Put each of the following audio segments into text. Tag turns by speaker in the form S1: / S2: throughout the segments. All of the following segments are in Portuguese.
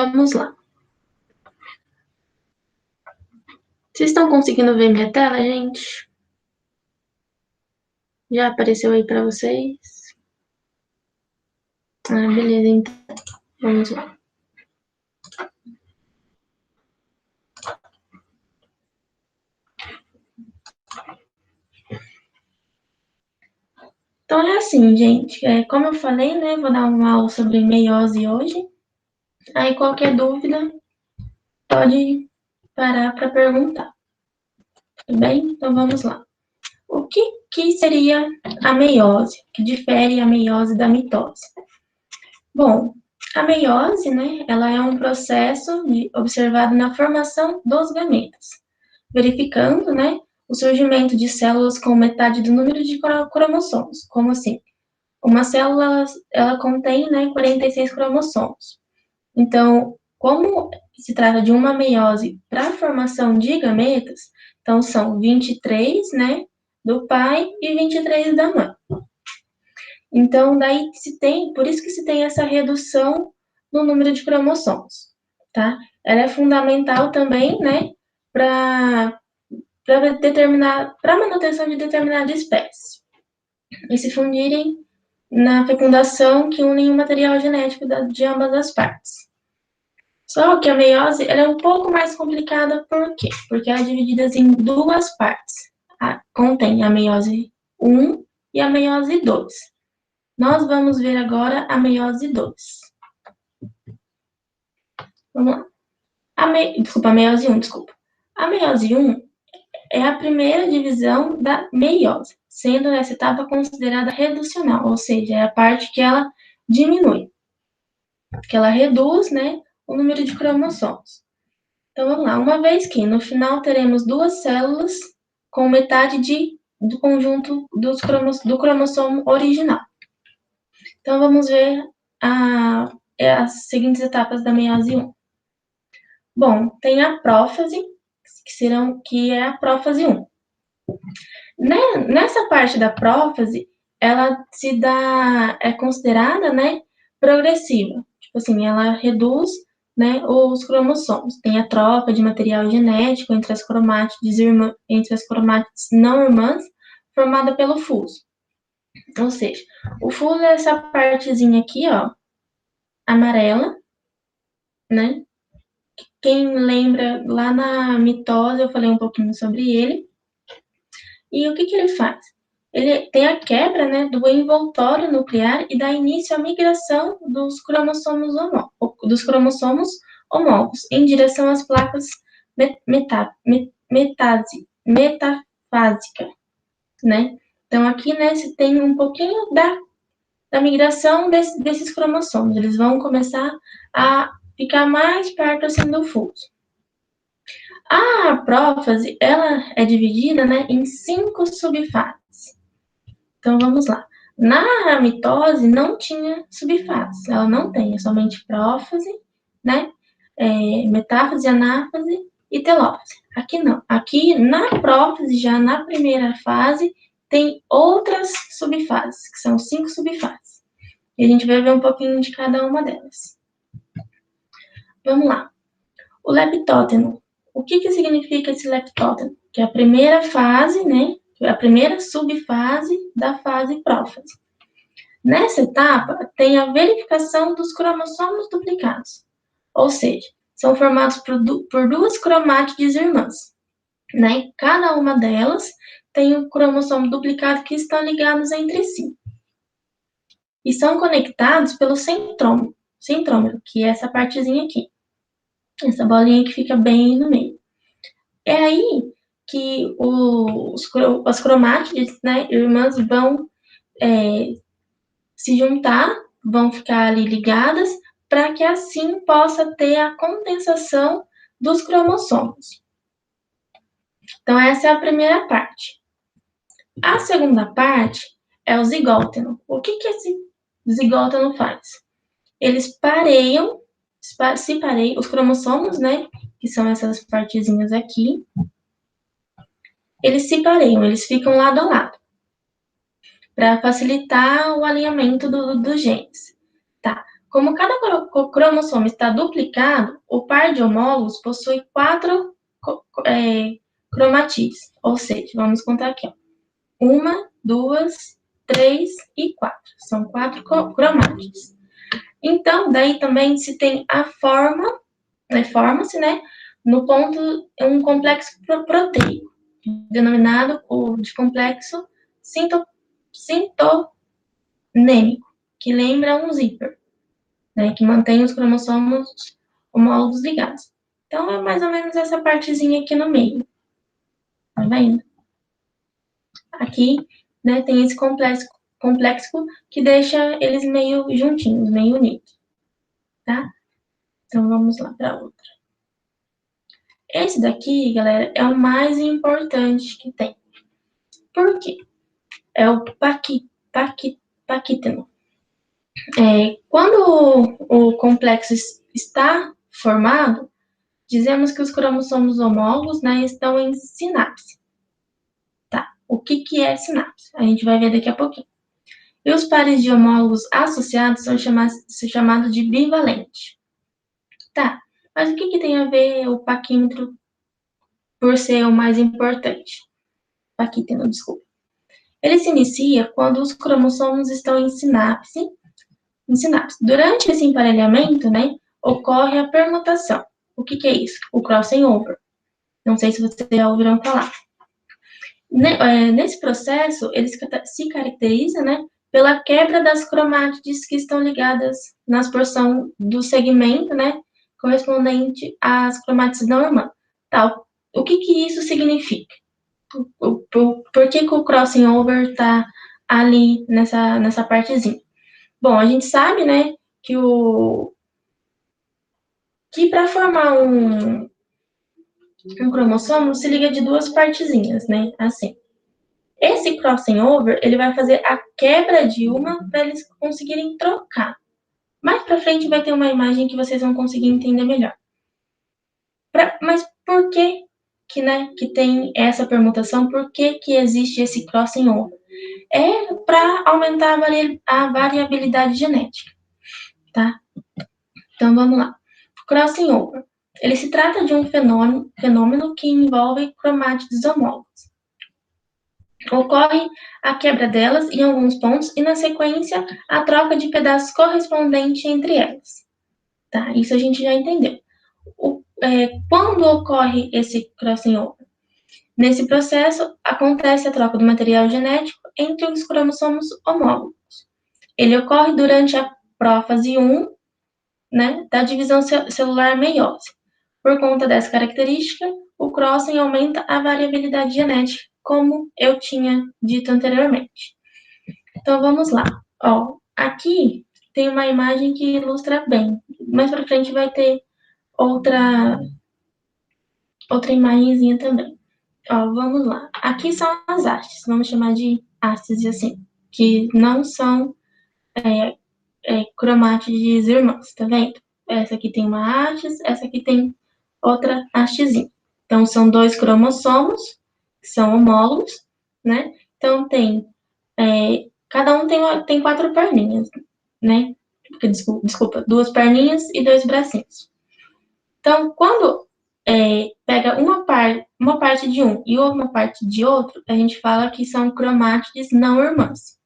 S1: vamos lá. Vocês estão conseguindo ver minha tela, gente? Já apareceu aí para vocês? Ah, beleza, então. Vamos lá. Então, é assim, gente. Como eu falei, né? Vou dar uma aula sobre meiose hoje. Aí, qualquer dúvida, pode parar para perguntar. Tudo bem? Então, vamos lá. O que seria a meiose? O que difere a meiose da mitose? Bom, a meiose, né? Ela é um processo observado na formação dos gametas, verificando, né, o surgimento de células com metade do número de cromossomos. Como assim? Uma célula, ela contém, né, 46 cromossomos. Então, como se trata de uma meiose para a formação de gametas, então são 23, né, do pai e 23 da mãe. Então, daí se tem, por isso que se tem essa redução no número de cromossomos, tá? Ela é fundamental também, né, para a manutenção de determinada espécie. E se fundirem na fecundação que unem o material genético de ambas as partes. Só que a meiose ela é um pouco mais complicada, por quê? Porque ela é dividida em duas partes. Contém a meiose 1 e a meiose 2. Nós vamos ver agora a meiose 2. Vamos lá. A meiose 1, desculpa. A meiose 1 é a primeira divisão da meiose, sendo essa etapa considerada reducional, ou seja, é a parte que ela diminui, que ela reduz, né, o número de cromossomos. Então, vamos lá. Uma vez que no final teremos duas células com metade do conjunto do cromossomo original. Então, vamos ver as seguintes etapas da meiose 1. Bom, tem a prófase, que é a prófase 1. Nessa parte da prófase, ela é considerada, né, progressiva. Tipo assim, ela reduz, né, os cromossomos. Tem a troca de material genético entre as cromátides não irmãs, formada pelo fuso. Ou seja, o fuso é essa partezinha aqui, ó, amarela, né? Quem lembra, lá na mitose eu falei um pouquinho sobre ele. E o que ele faz? Ele tem a quebra, né, do envoltório nuclear e dá início à migração dos cromossomos homólogos em direção às placas metafásica, né? Então, aqui, né, se tem um pouquinho da migração desses cromossomos. Eles vão começar a ficar mais perto, assim, do fuso. A prófase, ela é dividida, né, em 5 subfases. Então, vamos lá. Na mitose, não tinha subfases. Ela não tem, é somente prófase, né, metáfase, anáfase e telófase. Aqui não. Aqui, na prófase, já na primeira fase, tem outras subfases, que são 5 subfases. E a gente vai ver um pouquinho de cada uma delas. Vamos lá. O leptóteno. O que significa esse leptóteno? Que é a primeira fase, né? A primeira subfase da fase prófase. Nessa etapa, tem a verificação dos cromossomos duplicados. Ou seja, são formados por duas cromátides irmãs. Né? Cada uma delas tem um cromossomo duplicado que estão ligados entre si. E são conectados pelo centrômero, que é essa partezinha aqui. Essa bolinha que fica bem no meio. É aí que as cromátides, né, irmãs vão se juntar, vão ficar ali ligadas, para que assim possa ter a condensação dos cromossomos. Então, essa é a primeira parte. A segunda parte é o zigóteno. O que esse zigóteno faz? Eles se pareiam, os cromossomos, né, que são essas partezinhas aqui, eles se pareiam, eles ficam lado a lado, para facilitar o alinhamento dos genes. Tá. Como cada cromossomo está duplicado, o par de homólogos possui 4 cromatídeos. Ou seja, vamos contar aqui, ó. 1, 2, 3 e 4. São 4 cromátides. Então, daí também se tem a forma, forma-se, né, no ponto um complexo proteico, denominado de complexo sintonêmico, que lembra um zíper, né, que mantém os cromossomos homólogos ligados. Então, é mais ou menos essa partezinha aqui no meio. Tá vendo? Aqui, né, tem esse complexo que deixa eles meio juntinhos, meio unidos. Tá? Então, vamos lá para outra. Esse daqui, galera, é o mais importante que tem. Por quê? É o paquíteno. Quando o complexo está formado, dizemos que os cromossomos homólogos, né, estão em sinapse. Tá? O que é sinapse? A gente vai ver daqui a pouquinho. E os pares de homólogos associados são chamados de bivalente. Tá, mas o que tem a ver o paquímetro por ser o mais importante? Paquíteno, desculpa. Ele se inicia quando os cromossomos estão em sinapse. Durante esse emparelhamento, né, ocorre a permutação. O que é isso? O crossing over. Não sei se vocês já ouviram falar. Nesse processo, ele se caracteriza, né, pela quebra das cromátides que estão ligadas nas porções do segmento, né, correspondente às cromátides da irmã. Tá, o que isso significa? Por que o crossing over está ali nessa partezinha? Bom, a gente sabe, né, que para formar um cromossomo se liga de duas partezinhas, né, assim. Esse crossing over, ele vai fazer a quebra de uma para eles conseguirem trocar. Mais para frente vai ter uma imagem que vocês vão conseguir entender melhor. Mas por que tem essa permutação? Por que existe esse crossing over? É para aumentar a variabilidade genética, tá? Então, vamos lá. Crossing over. Ele se trata de um fenômeno que envolve cromátides homólogos. Ocorre a quebra delas em alguns pontos e, na sequência, a troca de pedaços correspondente entre elas. Tá? Isso a gente já entendeu. Quando ocorre esse crossing over? Nesse processo, acontece a troca do material genético entre os cromossomos homólogos. Ele ocorre durante a prófase 1, né, da divisão celular meiose. Por conta dessa característica, o crossing aumenta a variabilidade genética, como eu tinha dito anteriormente. Então, vamos lá. Ó, aqui tem uma imagem que ilustra bem. Mais para frente vai ter outra imagenzinha também. Ó, vamos lá. Aqui são as hastes, vamos chamar de hastes assim, que não são cromátides irmãs, tá vendo? Essa aqui tem uma haste, essa aqui tem outra hastezinha. Então, são dois cromossomos, que são homólogos, né? Então, cada um tem 4 perninhas, né? Desculpa, 2 perninhas e 2 bracinhos. Então, quando pega uma parte de um e uma parte de outro, a gente fala que são cromátides não irmãs.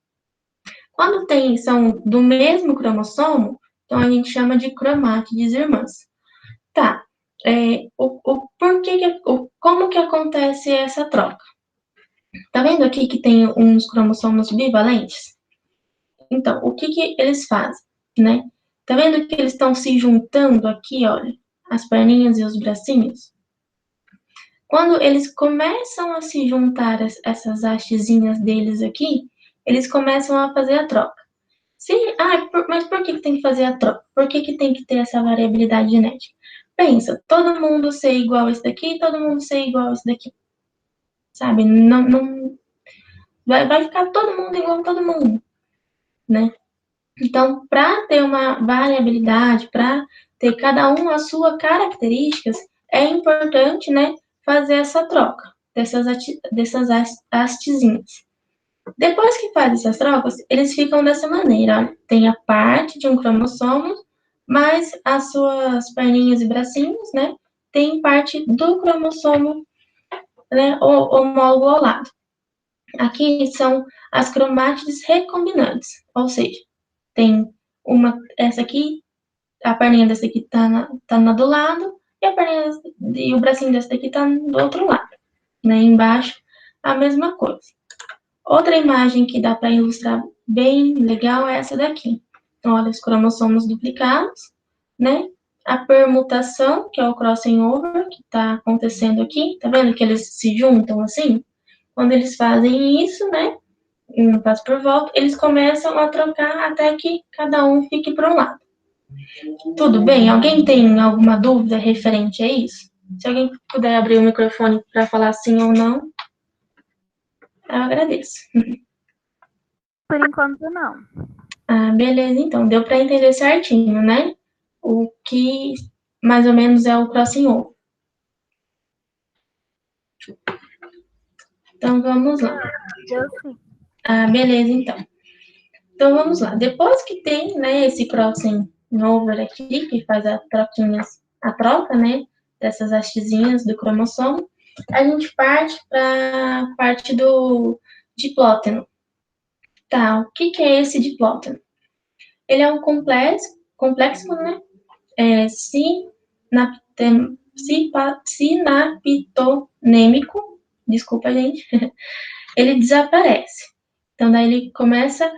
S1: Quando são do mesmo cromossomo, então a gente chama de cromátides irmãs. Tá, como que acontece essa troca? Tá vendo aqui que tem uns cromossomos bivalentes? Então, o que eles fazem, né? Tá vendo que eles estão se juntando aqui, olha, as perninhas e os bracinhos? Quando eles começam a se juntar, essas hastezinhas deles aqui, eles começam a fazer a troca. Mas por que tem que fazer a troca? Por que tem que ter essa variabilidade genética? Pensa, todo mundo ser igual a esse daqui, todo mundo ser igual a esse daqui. Sabe? Não vai ficar todo mundo igual a todo mundo, né? Então, para ter uma variabilidade, para ter cada um as suas características, é importante, né, fazer essa troca dessas hastezinhas. Depois que faz essas trocas, eles ficam dessa maneira, olha. Tem a parte de um cromossomo, mais as suas perninhas e bracinhos, né? Tem parte do cromossomo, né, homólogo ao lado. Aqui são as cromátides recombinantes, ou seja, tem essa aqui, a perninha dessa aqui tá do lado, e a perninha e o bracinho dessa daqui tá do outro lado, né? Embaixo, a mesma coisa. Outra imagem que dá para ilustrar bem legal é essa daqui. Então, olha, os cromossomos duplicados, né? A permutação, que é o crossing over, que está acontecendo aqui. Tá vendo que eles se juntam assim? Quando eles fazem isso, né? Um passo por volta, eles começam a trocar até que cada um fique para um lado. Tudo bem? Alguém tem alguma dúvida referente a isso? Se alguém puder abrir o microfone para falar sim ou não, eu agradeço.
S2: Por enquanto, não.
S1: Ah, beleza, então. Deu para entender certinho, né? O que mais ou menos é o crossing over. Então, vamos lá.
S2: Deu sim.
S1: Ah, beleza, então. Então, vamos lá. Depois que tem, né, esse crossing over aqui, que faz a troca, né, dessas hastezinhas do cromossomo, a gente parte para a parte do diplóteno. Tá, o que é esse diplóteno? Ele é um complexo, né, sinapitonêmico, desculpa, gente, ele desaparece. Então, daí ele começa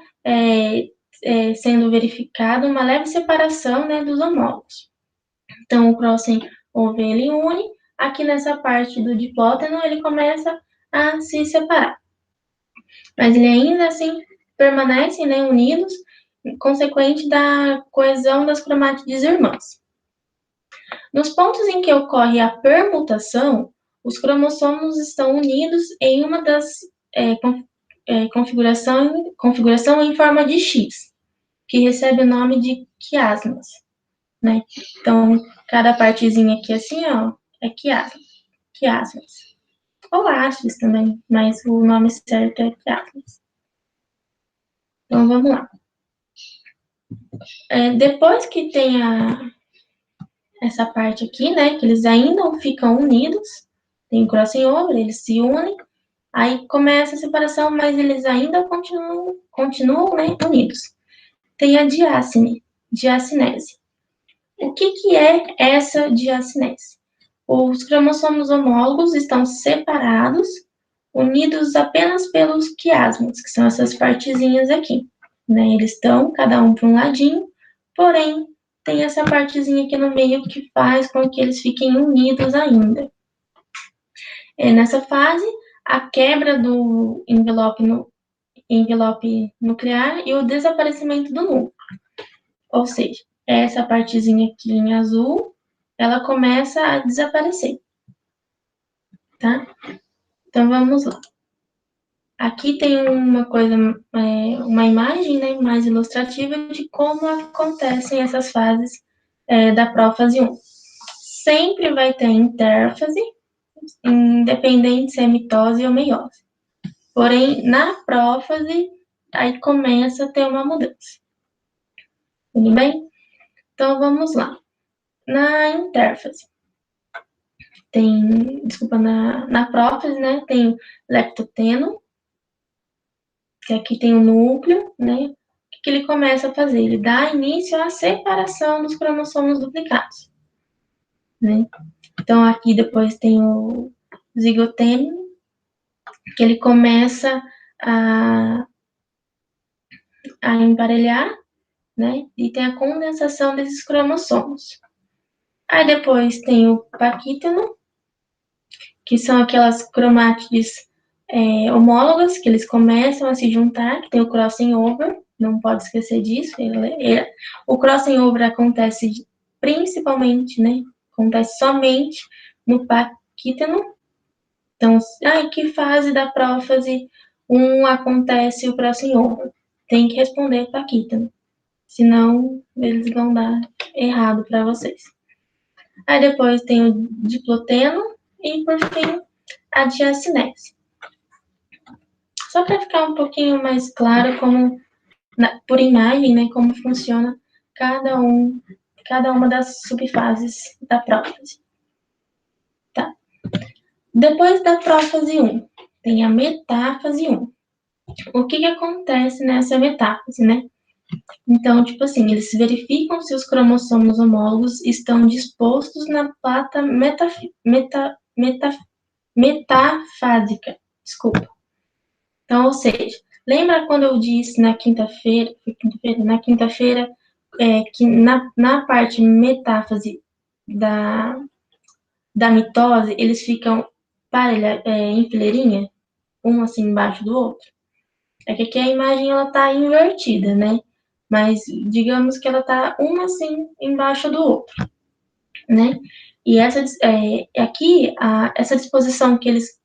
S1: sendo verificado uma leve separação, né, dos homólogos. Então, o crossing over, ele une, aqui nessa parte do diplóteno, ele começa a se separar. Mas ele ainda assim permanecem, né, unidos, consequente da coesão das cromátides irmãs. Nos pontos em que ocorre a permutação, os cromossomos estão unidos em uma das configuração em forma de X, que recebe o nome de quiasmas, né? Então, cada partezinha aqui assim, ó, é quiasmas. Ou hastes também, mas o nome certo é quiasmas. Então, vamos lá. Depois que tem essa parte aqui, né, que eles ainda ficam unidos, tem crossing over, eles se unem, aí começa a separação, mas eles ainda continuam, né, unidos. Tem a diacinese. O que é essa diacinese? Os cromossomos homólogos estão separados, unidos apenas pelos quiasmas, que são essas partezinhas aqui, né? Eles estão cada um para um ladinho, porém tem essa partezinha aqui no meio que faz com que eles fiquem unidos ainda. Nessa fase, a quebra do envelope nuclear e o desaparecimento do núcleo. Ou seja, essa partezinha aqui em azul, ela começa a desaparecer, tá? Então, vamos lá. Aqui tem uma coisa, uma imagem, né, mais ilustrativa de como acontecem essas fases da prófase 1. Sempre vai ter intérfase, independente se é mitose ou meiose. Porém, na prófase, aí começa a ter uma mudança. Tudo bem? Então, vamos lá. Na intérfase, na prófase, né, tem o leptoteno, que aqui tem o núcleo, né? O que ele começa a fazer? Ele dá início à separação dos cromossomos duplicados, né? Então, aqui depois tem o zigotênio, que ele começa a emparelhar, né? E tem a condensação desses cromossomos. Aí depois tem o paquíteno, que são aquelas cromátides homólogas, que eles começam a se juntar, que tem o crossing over, não pode esquecer disso. O crossing over acontece principalmente, né? Acontece somente no paquíteno. Então, que fase da prófase 1 acontece o crossing over? Tem que responder paquíteno, senão eles vão dar errado para vocês. Aí depois tem o diploteno e, por fim, a diacinese. só para ficar um pouquinho mais claro como, por imagem, né, como funciona cada uma das subfases da prófase. Tá. Depois da prófase 1, tem a metáfase 1. O que acontece nessa metáfase, né? Então, tipo assim, eles verificam se os cromossomos homólogos estão dispostos na plata metafásica. Desculpa. Então, ou seja, lembra quando eu disse na quinta-feira, que na parte metáfase da mitose, eles ficam em fileirinha, um assim embaixo do outro? É que aqui a imagem ela tá invertida, né? Mas digamos que ela tá uma assim embaixo do outro, né? E essa disposição que eles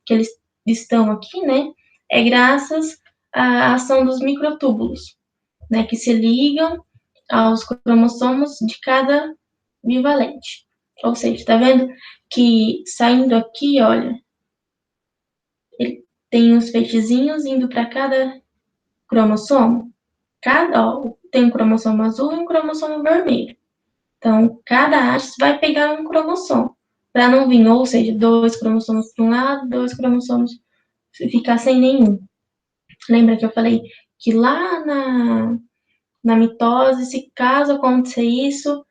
S1: estão aqui, né? É graças à ação dos microtúbulos, né? Que se ligam aos cromossomos de cada bivalente. Ou seja, tá vendo que saindo aqui, olha, ele tem uns feixezinhos indo para cada cromossomo. Tem um cromossomo azul e um cromossomo vermelho. Então, cada haste vai pegar um cromossomo, para não vir, ou seja, 2 cromossomos para um lado, 2 cromossomos ficar sem nenhum. Lembra que eu falei que lá na mitose, se caso acontecer isso,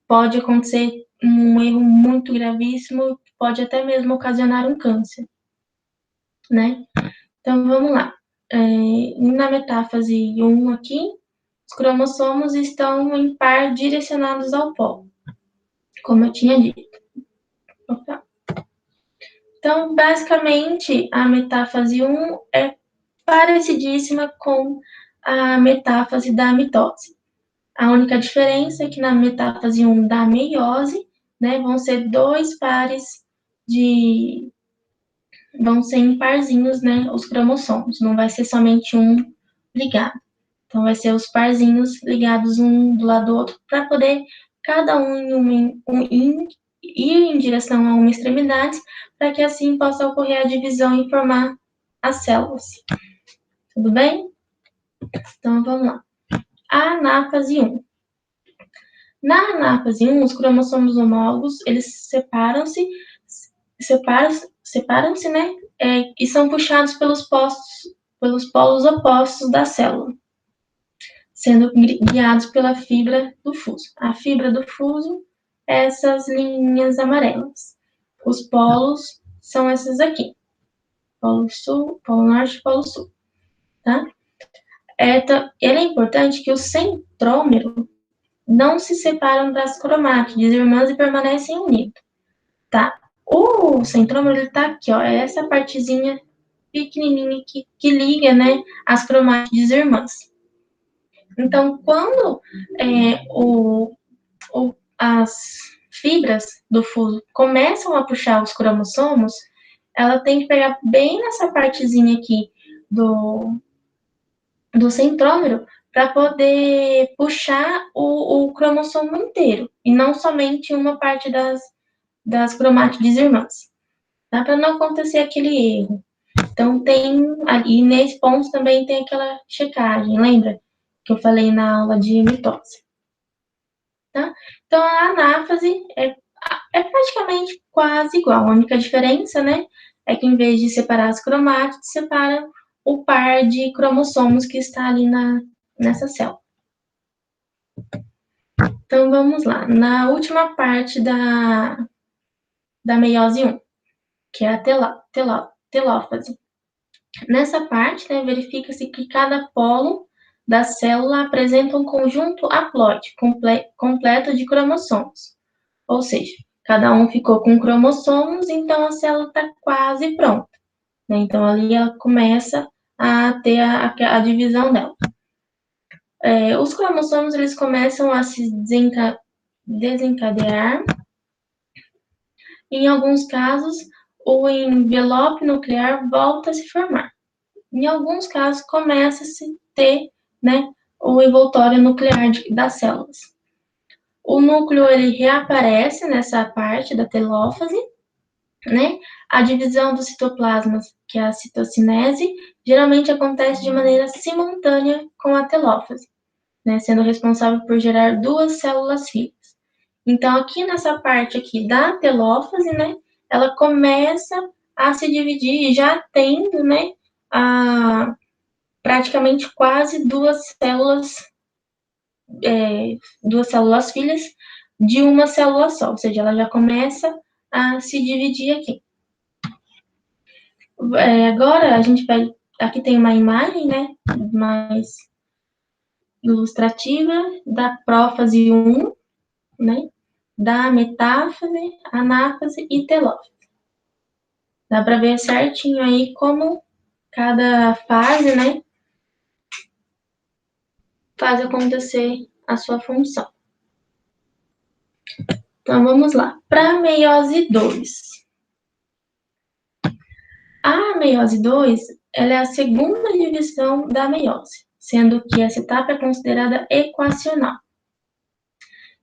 S1: pode acontecer um erro muito gravíssimo, pode até mesmo ocasionar um câncer, né? Então, vamos lá. Na metáfase 1 aqui, os cromossomos estão em par direcionados ao polo, como eu tinha dito. Opa. Então, basicamente, a metáfase 1 é parecidíssima com a metáfase da mitose. A única diferença é que na metáfase 1 da meiose, né, vão ser 2 pares vão ser em parzinhos, né, os cromossomos, não vai ser somente um ligado. Então, vai ser os parzinhos ligados um do lado do outro, para poder cada ir em direção a uma extremidade, para que assim possa ocorrer a divisão e formar as células. Tudo bem? Então, vamos lá. A anáfase 1. Na anáfase 1, os cromossomos homólogos, eles separam-se, né? E são puxados pelos polos opostos da célula, sendo guiados pela fibra do fuso. A fibra do fuso é essas linhas amarelas. Os polos são esses aqui. Polo sul, polo norte e polo sul. Tá? Ele é importante que o centrômero não se separam das cromátides irmãs e permanecem unidos. Tá? O centrômero, ele tá aqui, ó. É essa partezinha pequenininha que liga, né, as cromátides irmãs. Então, quando as fibras do fuso começam a puxar os cromossomos, ela tem que pegar bem nessa partezinha aqui do centrômero para poder puxar o cromossomo inteiro, e não somente uma parte das cromátides irmãs. Tá? Para não acontecer aquele erro. Então, e nesse ponto também tem aquela checagem, lembra? Que eu falei na aula de mitose. Tá? Então, a anáfase é praticamente quase igual. A única diferença, né, é que em vez de separar as cromátides, separa o par de cromossomos que está ali nessa célula. Então, vamos lá. Na última parte da meiose 1, que é a telófase. Nessa parte, né, verifica-se que cada polo da célula apresenta um conjunto haploide completo de cromossomos. Ou seja, cada um ficou com cromossomos, então a célula está quase pronta. Né? Então, ali ela começa a ter a divisão dela. Os cromossomos, eles começam a se desencadear. Em alguns casos, o envelope nuclear volta a se formar. Em alguns casos, começa a se ter, né, o envoltório nuclear das células. O núcleo, ele reaparece nessa parte da telófase, né? A divisão dos citoplasmas, que é a citocinese, geralmente acontece de maneira simultânea com a telófase, né? Sendo responsável por gerar duas células filhas. Então, aqui nessa parte aqui da telófase, né? Ela começa a se dividir, já tendo, né? Praticamente quase duas células filhas de uma célula só, ou seja, ela já começa a se dividir aqui. Agora a gente vai, aqui tem uma imagem, né, mais ilustrativa da prófase 1, né, da metáfase, anáfase e telófase. Dá para ver certinho aí como cada fase, né, faz acontecer a sua função. Então, vamos lá. Para a meiose 2. A meiose 2, ela é a segunda divisão da meiose, sendo que essa etapa é considerada equacional.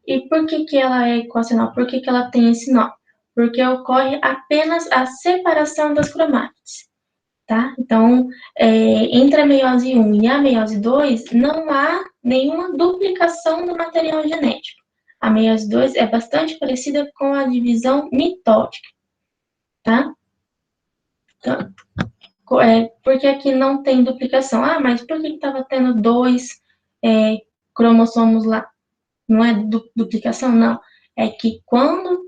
S1: E por que ela é equacional? Por que ela tem esse nome? Porque ocorre apenas a separação das cromátides, tá? Então, entre a meiose 1 e a meiose 2, não há nenhuma duplicação do material genético. A meiose 2 é bastante parecida com a divisão mitótica, tá? Então, porque aqui não tem duplicação. Ah, mas por que estava tendo 2 cromossomos lá? Não é duplicação, não. É que quando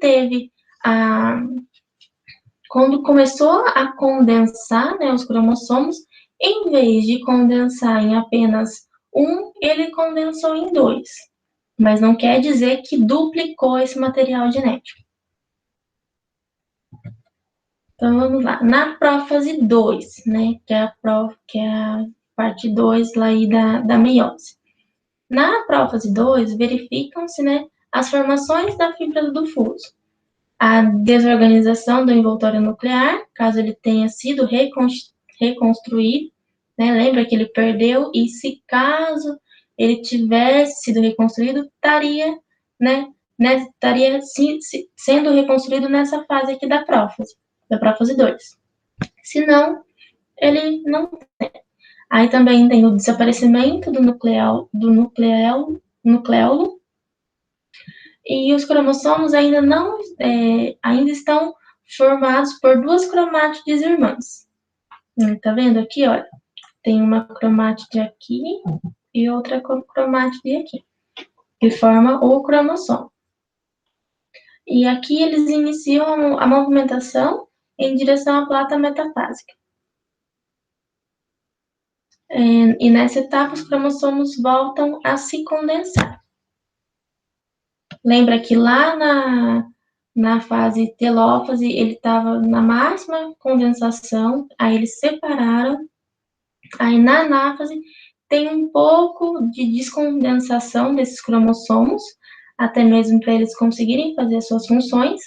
S1: começou a condensar, né, os cromossomos, em vez de condensar em apenas um, ele condensou em 2. Mas não quer dizer que duplicou esse material genético. Então, vamos lá. Na prófase 2, né, que é a parte 2 lá aí da meiose. Na prófase 2, verificam-se, né, as formações da fibra do fuso, a desorganização do envoltório nuclear, caso ele tenha sido reconstruído, né, lembra que ele perdeu, e se caso ele tivesse sido reconstruído, estaria sendo reconstruído nessa fase aqui da prófase 2. Se não, ele não tem. Aí também tem o desaparecimento do nucleolo, e os cromossomos ainda estão formados por duas cromátides irmãs. Tá vendo aqui, olha? Tem uma cromátide aqui e outra cromátide aqui, que forma o cromossomo. E aqui eles iniciam a movimentação em direção à plata metafásica. E nessa etapa, os cromossomos voltam a se condensar. Lembra que lá na fase telófase, ele estava na máxima condensação, aí eles separaram. Aí na anáfase, tem um pouco de descondensação desses cromossomos, até mesmo para eles conseguirem fazer as suas funções.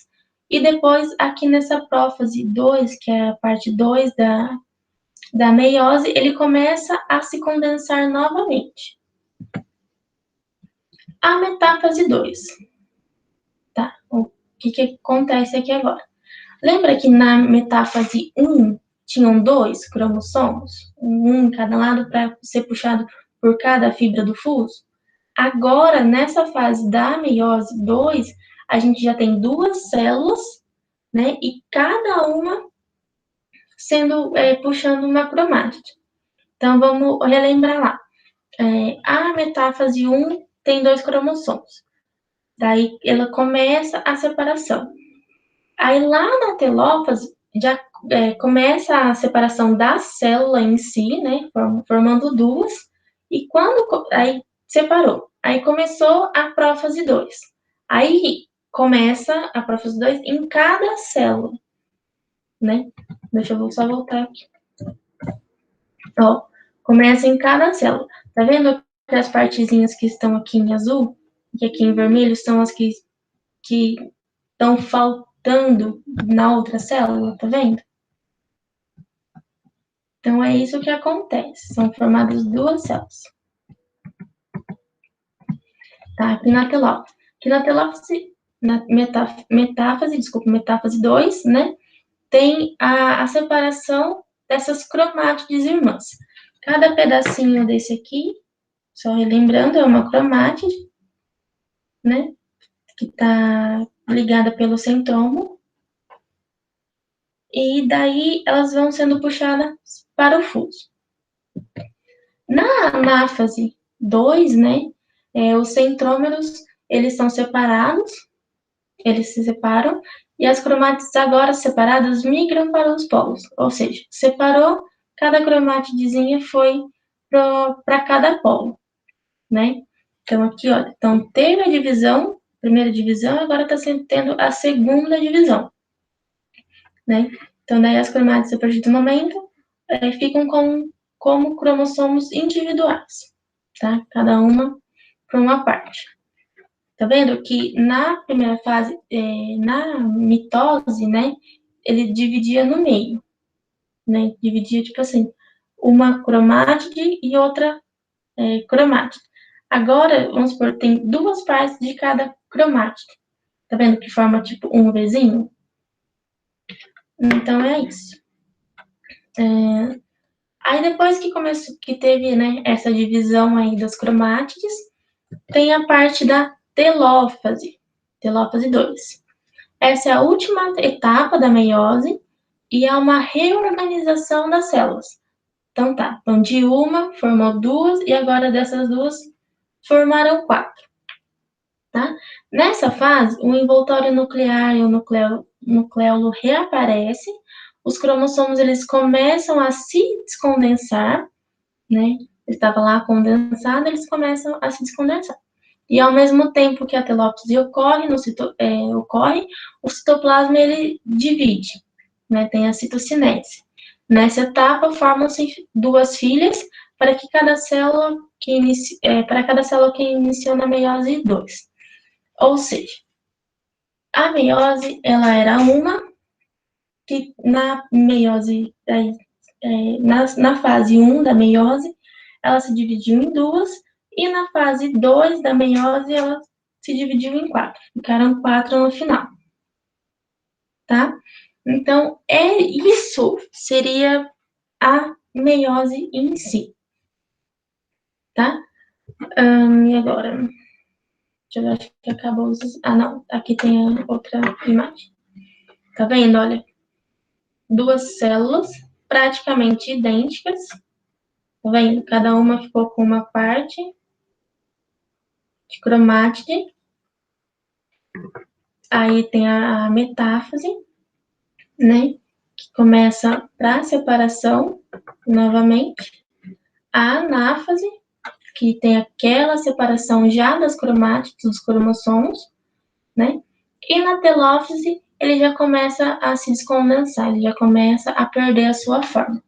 S1: E depois, aqui nessa prófase 2, que é a parte 2 da meiose, ele começa a se condensar novamente. A metáfase 2. Tá, o que acontece aqui agora? Lembra que na metáfase 1 tinham 2 cromossomos? Um em cada lado para ser puxado por cada fibra do fuso? Agora, nessa fase da meiose 2, a gente já tem 2 células, né? E cada uma puxando uma cromátide. Então, vamos relembrar lá. A metáfase 1 tem 2 cromossomos. Daí, ela começa a separação. Aí, lá na telófase, já começa a separação da célula em si, né? Formando 2. E aí separou. Aí começou a prófase 2. Aí começa a prófase 2 em cada célula, né? Deixa eu só voltar aqui. Ó, começa em cada célula. Tá vendo que as partezinhas que estão aqui em azul e aqui em vermelho são as que estão faltando na outra célula, tá vendo? Então, é isso que acontece. São formadas 2 células. Tá, aqui na telófase. Aqui na telófase, metáfase 2, né? tem a separação dessas cromátides irmãs. Cada pedacinho desse aqui, só relembrando, é uma cromátide, né? Que está ligada pelo centrômero. E daí elas vão sendo puxadas para o fuso. Na anáfase 2, né, os centrômeros, eles são separados, eles se separam, e as cromátides agora separadas migram para os polos, ou seja, separou, cada cromátidezinha foi para cada polo, né? Então, aqui, olha, então teve a divisão, primeira divisão, agora está tendo a segunda divisão, né? Então, daí as cromátides, a partir do momento, ficam como cromossomos individuais, tá? Cada uma para uma parte. Tá vendo que na primeira fase, na mitose, né, ele dividia no meio, né? Dividia, tipo assim, uma cromátide e outra cromátide. Agora, vamos supor, tem duas partes de cada cromátide. Tá vendo que forma, tipo, um Vzinho? Então, é isso. Aí, depois que começou, que teve, né, essa divisão aí das cromátides, tem a parte da telófase, telófase 2. Essa é a última etapa da meiose e é uma reorganização das células. Então tá, então de uma formou duas e agora dessas duas formaram 4. Tá? Nessa fase, o envoltório nuclear e o nucleolo reaparece, os cromossomos eles começam a se descondensar, né? Estava lá condensado, eles começam a se descondensar. E ao mesmo tempo que a telóptise ocorre, o citoplasma ele divide, né? Tem a citocinese. Nessa etapa formam-se duas filhas para cada célula que iniciou na meiose 2. Ou seja, a meiose ela era uma que na meiose na fase 1 da meiose ela se dividiu em duas e na fase 2 da meiose ela se dividiu em 4. Ficaram 4 no final. Tá? Então, isso seria a meiose em si. Tá? E agora? Deixa eu ver, acho que acabou os... Ah, não. Aqui tem a outra imagem. Tá vendo? Olha. Duas células praticamente idênticas. Tá vendo? Cada uma ficou com uma parte de cromátide. Aí tem a metáfase, né? Que começa para separação, novamente. A anáfase, que tem aquela separação já das cromátides, dos cromossomos, né? E na telófase, ele já começa a se descondensar, ele já começa a perder a sua forma.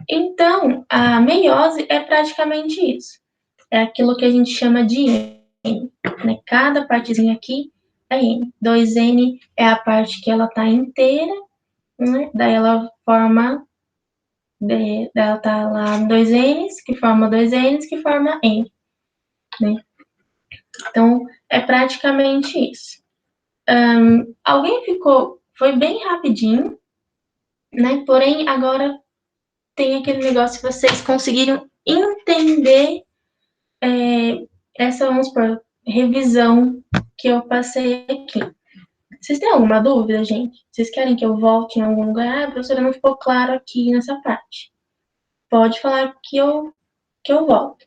S1: Então, a meiose é praticamente isso. É aquilo que a gente chama de N, né? Cada partezinha aqui é N. 2N é a parte que ela tá inteira, né? Daí ela forma, ela tá lá 2Ns, que forma 2Ns, que forma N, né? Então, é praticamente isso. Foi bem rapidinho, né? Porém, agora tem aquele negócio que vocês conseguiram entender essa, vamos supor, revisão que eu passei aqui. Vocês têm alguma dúvida, gente? Vocês querem que eu volte em algum lugar? Ah, professora, não ficou claro aqui nessa parte. Pode falar que eu volto.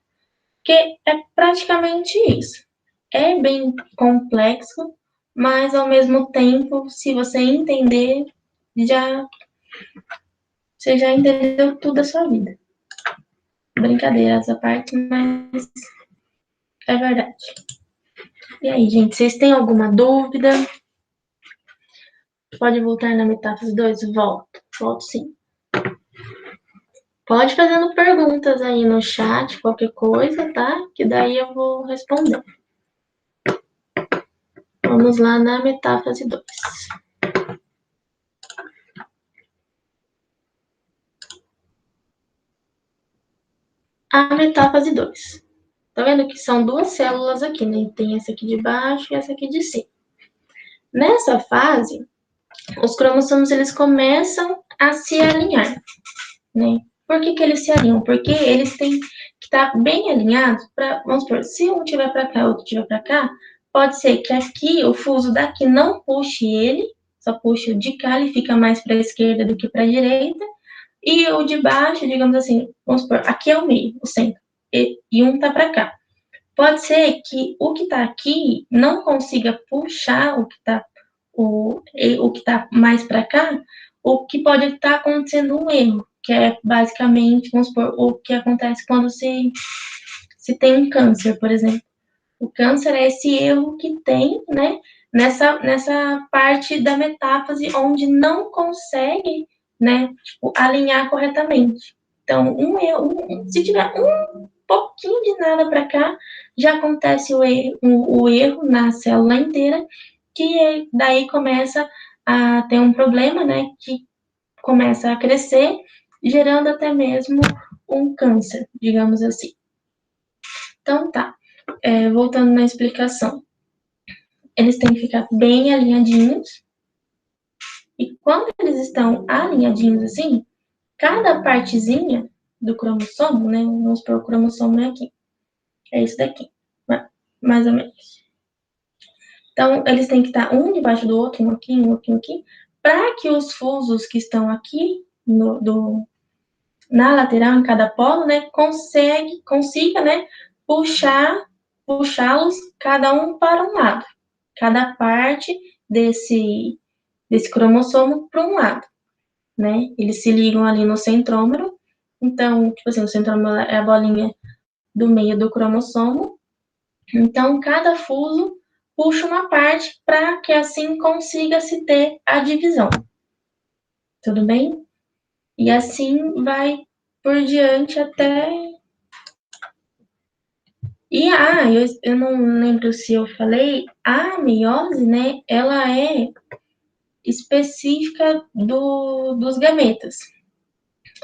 S1: Porque é praticamente isso. É bem complexo, mas ao mesmo tempo, se você entender, você já entendeu tudo da sua vida. Brincadeira essa parte, mas é verdade. E aí, gente, vocês têm alguma dúvida? Pode voltar na metáfase 2? Volto sim. Pode fazendo perguntas aí no chat, qualquer coisa, tá? Que daí eu vou responder. Vamos lá na metáfase 2. A metáfase 2. Tá vendo que são duas células aqui, né? Tem essa aqui de baixo e essa aqui de cima. Nessa fase, os cromossomos eles começam a se alinhar, né? Por que eles se alinham? Porque eles têm que estar bem alinhados para, vamos supor, se um tiver para cá, outro tiver para cá, pode ser que aqui, o fuso daqui não puxe ele, só puxe o de cá, ele fica mais para a esquerda do que para a direita, e o de baixo, digamos assim, vamos supor, aqui é o meio, o centro, e um tá para cá. Pode ser que o que está aqui não consiga puxar o que está mais para cá, o que pode estar acontecendo um erro, que é basicamente, vamos supor, o que acontece quando se tem um câncer, por exemplo. O câncer é esse erro que tem, né, nessa parte da metáfase onde não consegue, né, tipo, alinhar corretamente. Então, um erro, se tiver um pouquinho de nada para cá, já acontece o erro na célula inteira, que daí começa a ter um problema, né, que começa a crescer, gerando até mesmo um câncer, digamos assim. Então, tá. Voltando na explicação. Eles têm que ficar bem alinhadinhos. E quando eles estão alinhadinhos assim, cada partezinha do cromossomo, né? Vamos supor, o cromossomo é aqui. É isso daqui, mais ou menos. Então, eles têm que estar um debaixo do outro, um aqui, para que os fusos que estão aqui na lateral, em cada polo, né, consiga, né, puxá-los cada um para um lado. Cada parte desse cromossomo para um lado, né? Eles se ligam ali no centrômero. Então, tipo assim, o centrômero é a bolinha do meio do cromossomo. Então, cada fuso puxa uma parte para que assim consiga se ter a divisão. Tudo bem? E assim vai por diante até. E eu não lembro se eu falei, a meiose, né? Ela é específica dos gametas.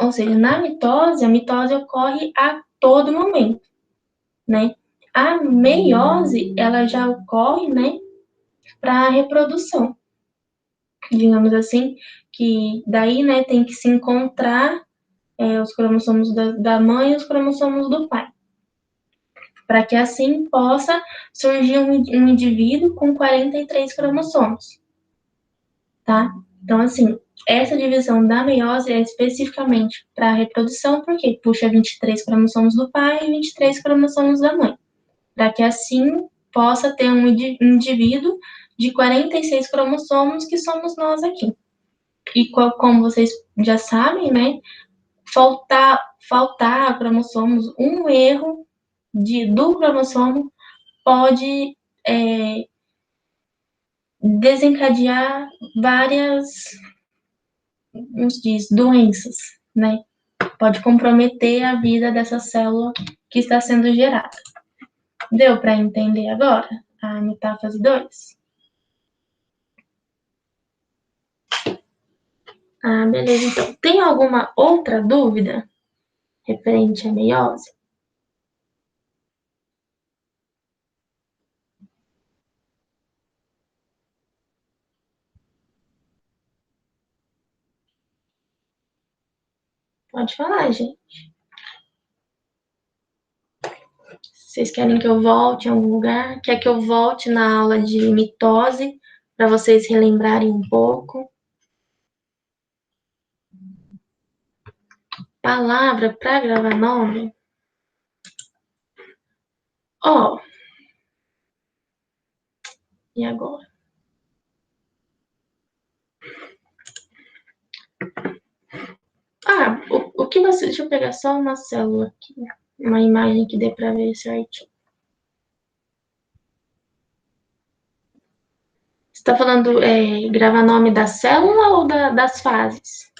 S1: Ou seja, na mitose, a mitose ocorre a todo momento, né? A meiose, ela já ocorre, né, para a reprodução. Digamos assim, que daí, né, tem que se encontrar os cromossomos da mãe e os cromossomos do pai. Para que assim possa surgir um indivíduo com 43 cromossomos, tá? Então, assim, essa divisão da meiose é especificamente para a reprodução, porque puxa 23 cromossomos do pai e 23 cromossomos da mãe, para que assim possa ter um indivíduo de 46 cromossomos, que somos nós aqui. E como vocês já sabem, né, faltar cromossomos, um erro do cromossomo pode desencadear várias nos diz, doenças, né? Pode comprometer a vida dessa célula que está sendo gerada. Deu para entender agora a metáfase 2? Beleza. Então, tem alguma outra dúvida referente à meiose? Pode falar, gente. Vocês querem que eu volte em algum lugar? Quer que eu volte na aula de mitose para vocês relembrarem um pouco? Palavra para gravar nome? Ó. E agora? O que você... Deixa eu pegar só uma célula aqui. Uma imagem que dê para ver certinho. Você está falando gravar nome da célula ou das fases?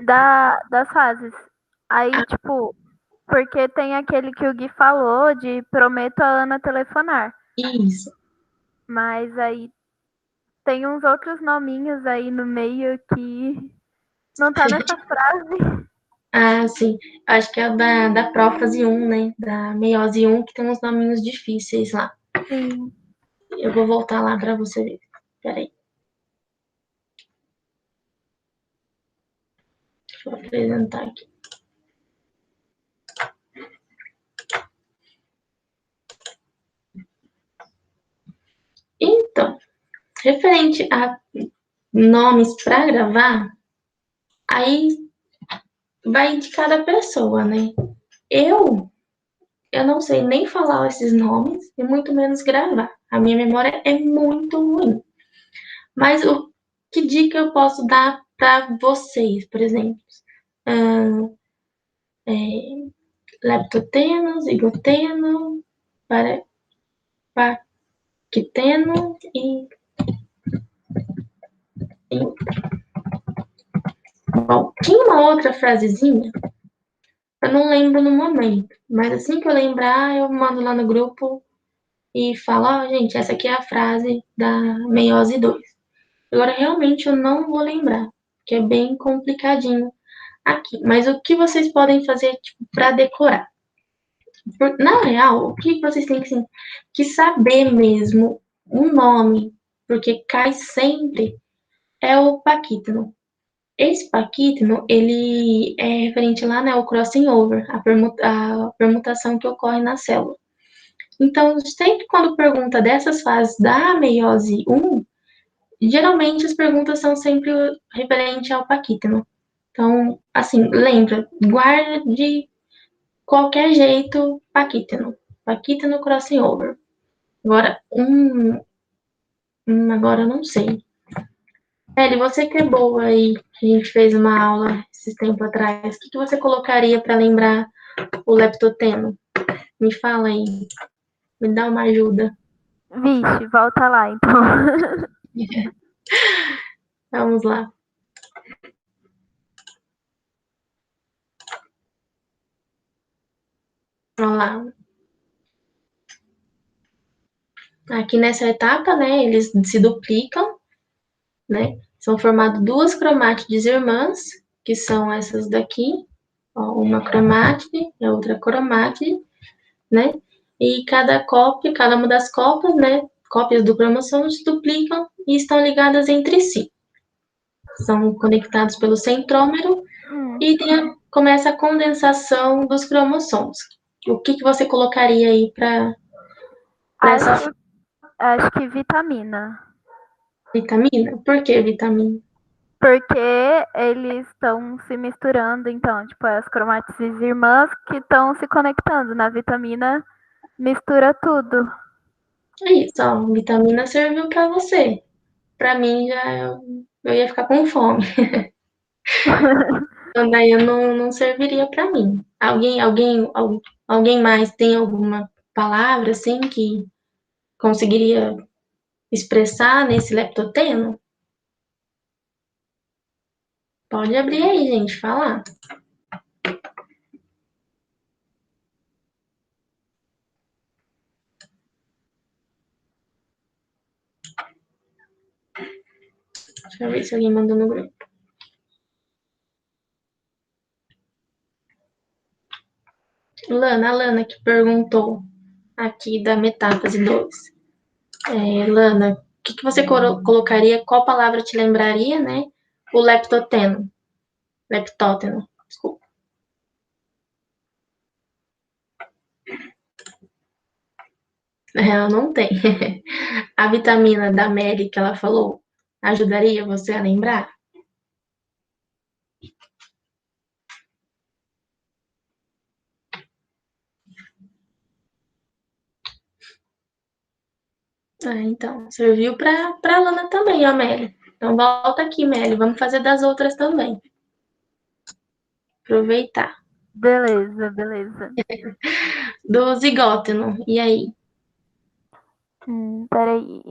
S2: Das fases. Aí, tipo, porque tem aquele que o Gui falou de prometo a Ana telefonar.
S1: Isso.
S2: Mas aí tem uns outros nominhos aí no meio que não tá nessa frase.
S1: Sim. Acho que é da prófase 1, né? Da meiose 1, que tem uns nominhos difíceis lá.
S2: Sim.
S1: Eu vou voltar lá para você ver. Peraí. Deixa eu apresentar aqui. Então, referente a nomes para gravar, aí vai de cada pessoa, né? Eu não sei nem falar esses nomes e muito menos gravar. A minha memória é muito ruim. Mas que dica eu posso dar para vocês, por exemplo? Leptoteno, zigoteno, paquiteno e bom, tinha uma outra frasezinha, eu não lembro no momento, mas assim que eu lembrar, eu mando lá no grupo e falo, ó, gente, essa aqui é a frase da meiose 2. Agora, realmente, eu não vou lembrar, porque é bem complicadinho aqui. Mas o que vocês podem fazer, tipo, para decorar? Na real, o que vocês têm que saber mesmo o nome, porque cai sempre, é o paquítano. Esse paquítano, ele é referente lá, né, ao crossing over, a permutação que ocorre na célula. Então, sempre quando pergunta dessas fases da meiose 1, geralmente as perguntas são sempre referentes ao paquítano. Então, assim, lembra, guarda de qualquer jeito paquítano. Paquítano crossing over. Agora, agora eu não sei. Eli, você que é boa aí, que a gente fez uma aula esses tempos atrás, o que você colocaria para lembrar o leptoteno? Me fala aí, me dá uma ajuda.
S2: Vixe, volta lá então.
S1: Vamos lá. Vamos lá. Aqui nessa etapa, né, eles se duplicam, né? São formadas duas cromátides irmãs, que são essas daqui, ó, uma cromátide e a outra cromátide, né? E cada uma das cópias, né, cópias do cromossomo se duplicam e estão ligadas entre si. São conectados pelo centrômero e começa a condensação dos cromossomos. O que você colocaria aí para essa
S2: Acho que vitamina.
S1: vitamina? Por que vitamina?
S2: Porque eles estão se misturando, então, tipo, as cromátides irmãs que estão se conectando. Na vitamina, mistura tudo.
S1: É isso, ó, vitamina serviu para você. Para mim, eu ia ficar com fome. Então, daí eu não serviria para mim. Alguém mais tem alguma palavra, assim, que conseguiria expressar nesse leptoteno? Pode abrir aí, gente, falar. Deixa eu ver se alguém mandou no grupo. A Lana que perguntou aqui da metáfase 2. Lana, o que você colocaria, qual palavra te lembraria, né? O leptoteno. Leptóteno, desculpa. Ela não tem. A vitamina da Mary que ela falou, ajudaria você a lembrar? Então, serviu para a Lana também, ó, Meli. Então, volta aqui, Meli, vamos fazer das outras também. Aproveitar.
S2: Beleza, beleza.
S1: Do zigóteno, e aí?
S2: Peraí.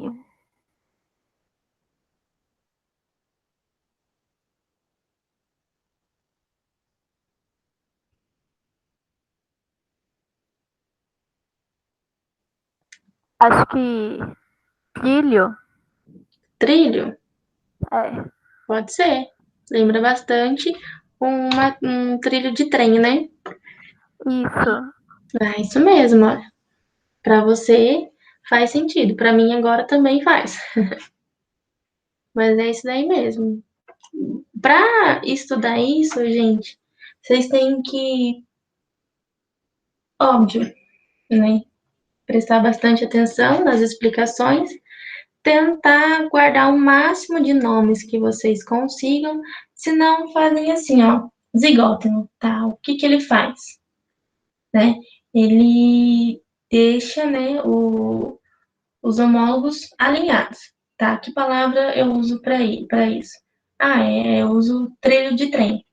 S2: Acho que trilho.
S1: Trilho?
S2: É.
S1: Pode ser. Lembra bastante um trilho de trem, né?
S2: Isso.
S1: Isso mesmo, olha. Para você faz sentido. Para mim agora também faz. Mas é isso daí mesmo. Para estudar isso, gente, vocês têm que, óbvio, né, prestar bastante atenção nas explicações, tentar guardar o máximo de nomes que vocês consigam, se não fazem assim, ó, zigóteno, tá? O que que ele faz, né? Ele deixa, né, os homólogos alinhados, tá? Que palavra eu uso para isso? Eu uso trilho de trem,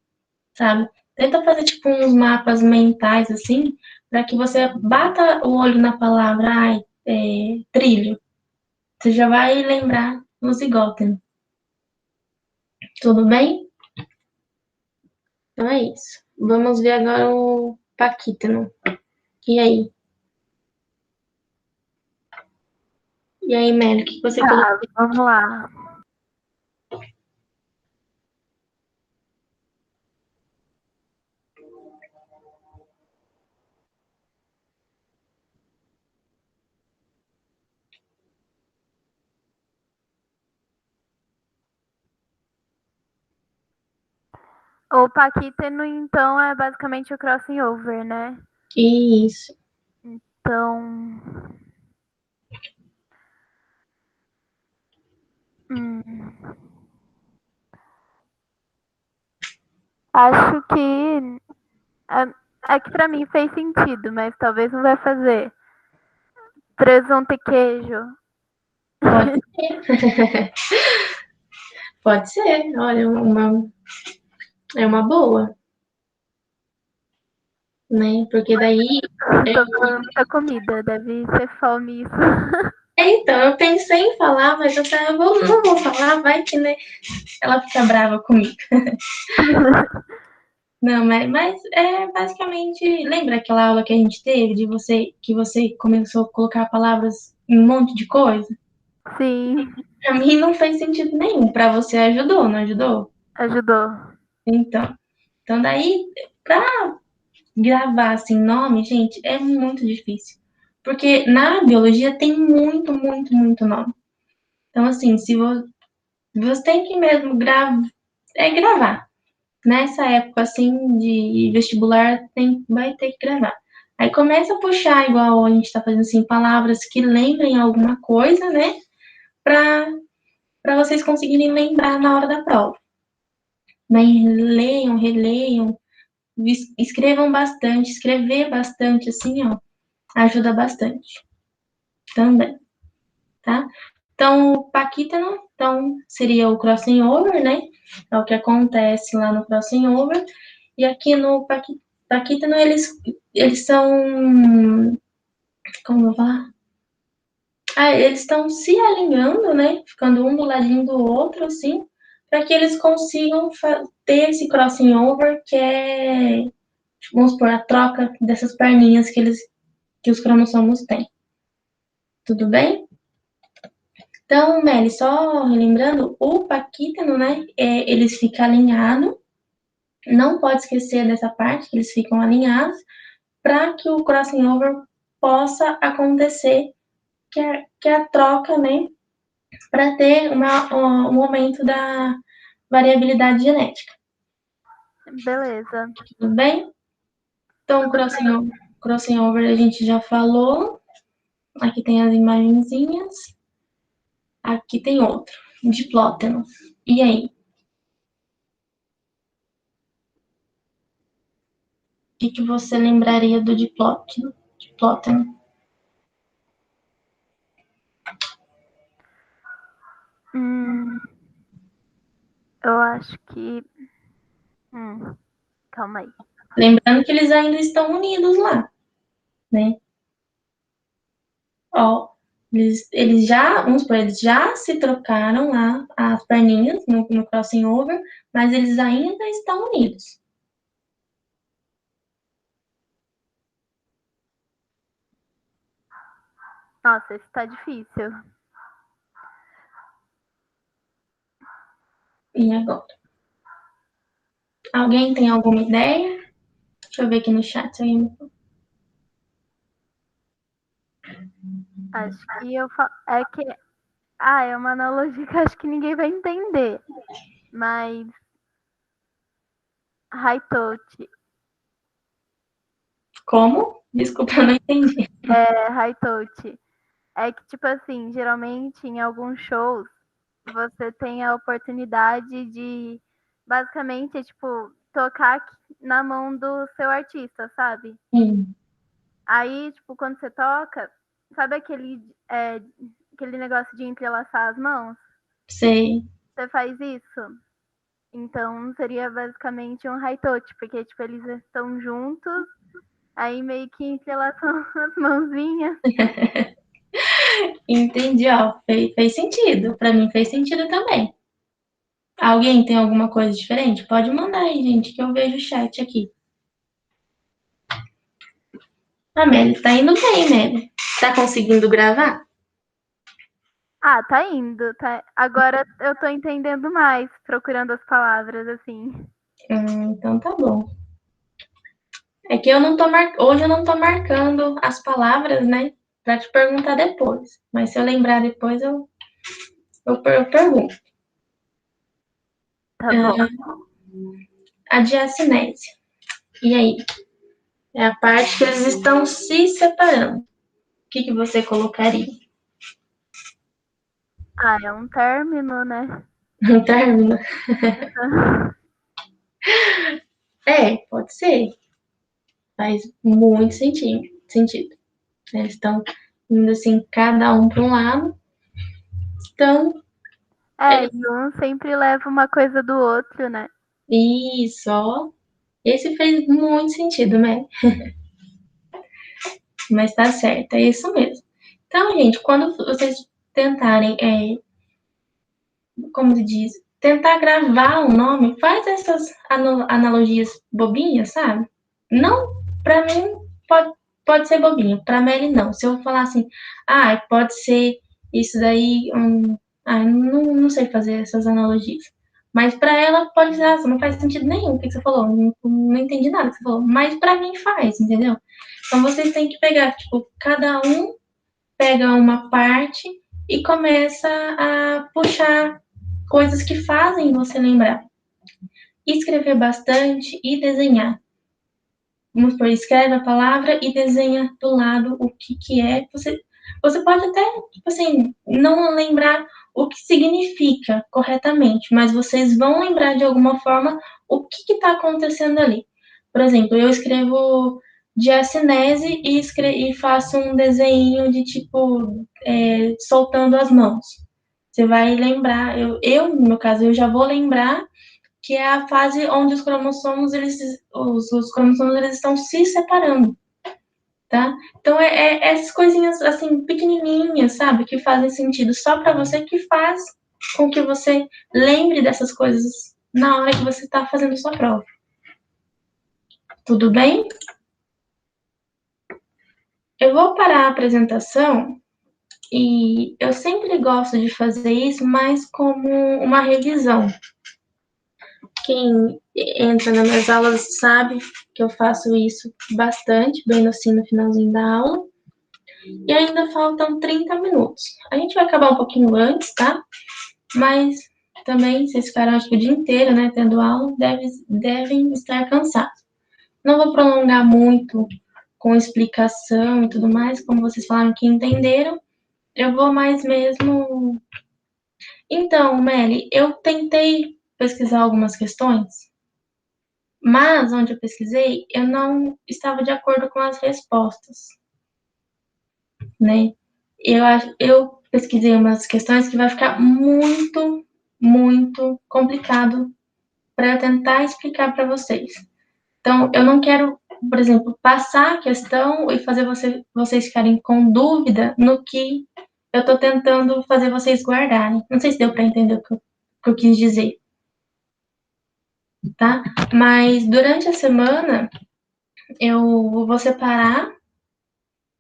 S1: sabe? Tenta fazer tipo uns mapas mentais assim, para que você bata o olho na palavra, trilho. Você já vai lembrar no zigóteno. Tudo bem? Então é isso. Vamos ver agora o paquítano. E aí? E aí, Meli, o que você colocou?
S2: Tá, vamos lá. O paquítano, então, é basicamente o crossing over, né?
S1: Isso.
S2: Então. Acho que. É que pra mim fez sentido, mas talvez não vai fazer. Presunto e queijo.
S1: Pode ser. Pode ser. Olha, é uma boa, né? Porque daí.
S2: Tô falando muita comida, deve ser fome isso.
S1: Então, eu pensei em falar, mas eu falei, não vou falar, vai que, né? Ela fica brava comigo. Não, mas é basicamente. Lembra aquela aula que a gente teve de que você começou a colocar palavras em um monte de coisa?
S2: Sim,
S1: Pra mim não fez sentido nenhum. Pra você ajudou, não ajudou?
S2: ajudou.
S1: Então daí, pra gravar assim nome, gente, é muito difícil. Porque na biologia tem muito, muito, muito nome. Então, assim, se você tem que mesmo gravar. Nessa época, assim, de vestibular, vai ter que gravar. Aí começa a puxar, igual a gente tá fazendo assim, palavras que lembrem alguma coisa, né? Para vocês conseguirem lembrar na hora da prova. Mas leiam, releiam, escrevam bastante, escrever bastante, assim, ó, ajuda bastante também, tá? Então, o Paquítano, então, seria o crossing over, né? É o que acontece lá no crossing over. E aqui no Paquítano, eles são, como eu vou falar? Eles estão se alinhando, né? Ficando um do ladinho do outro, assim, para que eles consigam ter esse crossing over, que é, vamos supor, a troca dessas perninhas que os cromossomos têm. Tudo bem? Então, Meli, só relembrando, o paquítano, né, eles ficam alinhados, não pode esquecer dessa parte, que eles ficam alinhados, para que o crossing over possa acontecer, que é a troca, né, para ter um aumento da variabilidade genética.
S2: Beleza.
S1: Tudo bem? Então, crossing over a gente já falou. Aqui tem as imagenzinhas. Aqui tem outro, diplóteno. E aí? O que você lembraria do diplóteno?
S2: Eu acho que. Calma aí.
S1: Lembrando que eles ainda estão unidos lá, né? Ó, eles já, vamos supor, eles já se trocaram lá as perninhas no crossing over, mas eles ainda estão unidos.
S2: Nossa, esse tá difícil.
S1: E agora? Alguém tem alguma ideia? Deixa eu ver aqui no chat.
S2: Acho que eu falo. É que. É uma analogia que acho que ninguém vai entender. mas Haitote.
S1: Como? Desculpa, eu não entendi.
S2: Haitote. É que, tipo assim, geralmente em alguns shows você tem a oportunidade de, basicamente, tipo, tocar na mão do seu artista, sabe?
S1: Sim,
S2: Aí, tipo, quando você toca, sabe aquele negócio de entrelaçar as mãos?
S1: sei.
S2: Você faz isso? Então seria basicamente um haitote, porque tipo, eles estão juntos, aí meio que entrelaçam as mãozinhas.
S1: Entendi, ó. Fez sentido. Pra mim fez sentido também. Alguém tem alguma coisa diferente? Pode mandar aí, gente, que eu vejo o chat aqui. A Meli tá indo bem, Meli. Tá conseguindo gravar?
S2: Ah, tá indo, tá. Agora eu tô entendendo mais, procurando as palavras, assim.
S1: Então tá bom. É que eu não tô hoje eu não tô marcando as palavras, né? Pra te perguntar depois. Mas se eu lembrar depois, eu pergunto.
S2: Tá bom.
S1: A diacinésia. E aí? É a parte que eles estão se separando. O que você colocaria?
S2: Ah, é um término, né?
S1: Um término? É, pode ser. Faz muito sentido. Eles estão indo assim, cada um para um lado. Então,
S2: E um sempre leva uma coisa do outro, né?
S1: isso, ó. Esse fez muito sentido, né? Mas tá certo, é isso mesmo. Então, gente, quando vocês tentarem, como se diz, tentar gravar o nome, faz essas analogias bobinhas, sabe? Não, pra mim, pode ser bobinha, pra Mary não. Se eu falar assim, pode ser isso daí, não sei fazer essas analogias. Mas pra ela pode ser, não faz sentido nenhum o que você falou, não entendi nada que você falou. Mas pra mim faz, entendeu? Então vocês têm que pegar, tipo, cada um pega uma parte e começa a puxar coisas que fazem você lembrar. Escrever bastante e desenhar. Vamos supor, escreve a palavra e desenha do lado o que é. Você pode até, tipo assim, não lembrar o que significa corretamente, mas vocês vão lembrar de alguma forma o que está acontecendo ali. Por exemplo, eu escrevo diacinese e faço um desenho de tipo soltando as mãos. Você vai lembrar, no meu caso, eu já vou lembrar que é a fase onde os cromossomos os cromossomos eles estão se separando, tá? Então essas coisinhas assim pequenininhas, sabe, que fazem sentido só para você, que faz com que você lembre dessas coisas na hora que você está fazendo sua prova. Tudo bem? Eu vou parar a apresentação e eu sempre gosto de fazer isso, mas como uma revisão. Quem entra nas minhas aulas sabe que eu faço isso bastante, bem assim no finalzinho da aula. E ainda faltam 30 minutos. A gente vai acabar um pouquinho antes, tá? Mas também, vocês ficaram acho que o dia inteiro, né, tendo aula, devem estar cansados. Não vou prolongar muito com explicação e tudo mais, como vocês falaram que entenderam. Eu vou mais mesmo. Então, Meli, eu tentei pesquisar algumas questões, mas onde eu pesquisei, eu não estava de acordo com as respostas, né? Eu pesquisei umas questões que vai ficar muito, muito complicado para eu tentar explicar para vocês. Então, eu não quero, por exemplo, passar a questão e fazer vocês ficarem com dúvida no que eu estou tentando fazer vocês guardarem. Não sei se deu para entender o que eu quis dizer, tá? Mas durante a semana eu vou separar,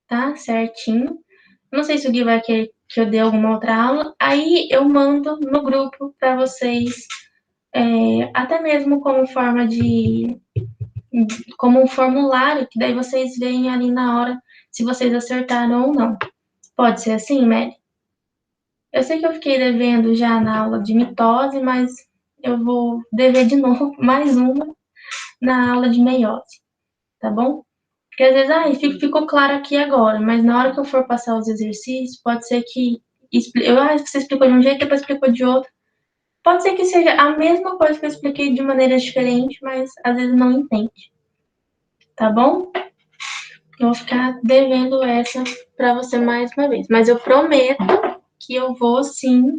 S1: tá? Certinho. Não sei se o Gui vai querer que eu dê alguma outra aula. Aí eu mando no grupo para vocês, até mesmo como um formulário, que daí vocês veem ali na hora se vocês acertaram ou não. Pode ser assim, Mary? Eu sei que eu fiquei devendo já na aula de mitose, mas eu vou dever de novo mais uma na aula de meiose, tá bom? Porque às vezes, ficou claro aqui agora, mas na hora que eu for passar os exercícios, pode ser que você explicou de um jeito, depois explicou de outro. Pode ser que seja a mesma coisa que eu expliquei de maneira diferente, mas às vezes não entende. Tá bom? Eu vou ficar devendo essa para você mais uma vez. Mas eu prometo que eu vou, sim,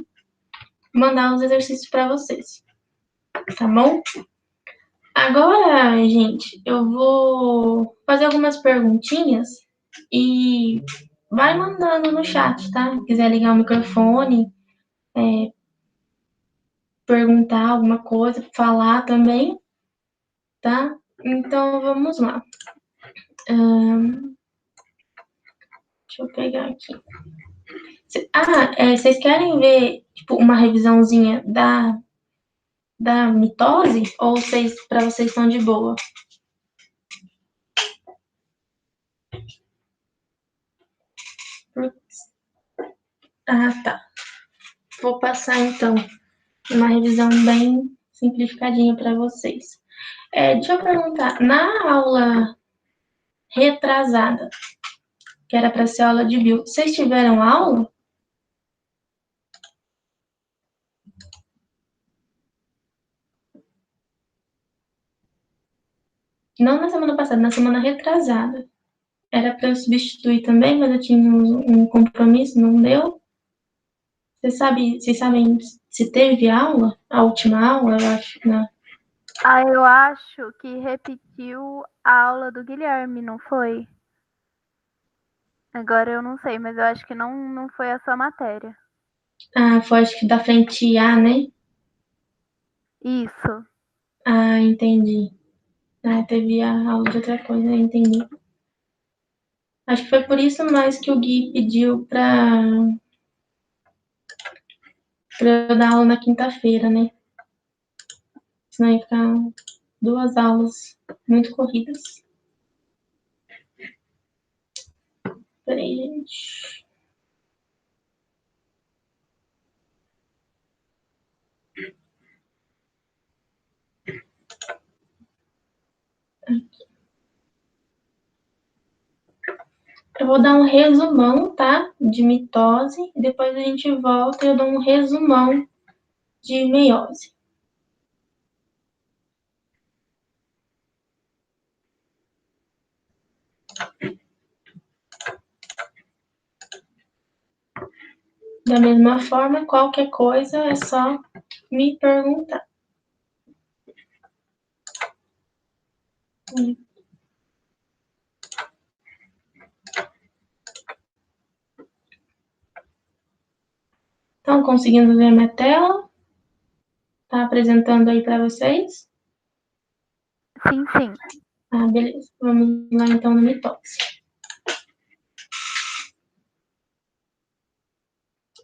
S1: mandar os exercícios para vocês. Tá bom? Agora, gente, eu vou fazer algumas perguntinhas e vai mandando no chat, tá? Se quiser ligar o microfone, perguntar alguma coisa, falar também, tá? Então, vamos lá. Deixa eu pegar aqui. Vocês querem ver, tipo, uma revisãozinha da mitose? Ou para vocês estão de boa? Tá. Vou passar, então, uma revisão bem simplificadinha para vocês. Deixa eu perguntar, na aula retrasada, que era para ser aula de bio, vocês tiveram aula? Não na semana passada, na semana retrasada. Era para eu substituir também, mas eu tinha um compromisso, não deu. Vocês sabem se teve aula? A última aula, eu acho, né?
S2: Eu acho que repetiu a aula do Guilherme, não foi? Agora eu não sei, mas eu acho que não foi essa matéria.
S1: Foi acho que da frente A, né?
S2: Isso.
S1: Entendi. Teve a aula de outra coisa, entendi. Acho que foi por isso mais que o Gui pediu para eu dar aula na quinta-feira, né? Senão ia ficar 2 aulas muito corridas. Peraí, gente. Eu vou dar um resumão, tá? De mitose. Depois a gente volta e eu dou um resumão de meiose. Da mesma forma, qualquer coisa é só me perguntar. Estão conseguindo ver minha tela? Tá apresentando aí para vocês?
S2: Sim, sim.
S1: Beleza. Vamos lá então no mitose.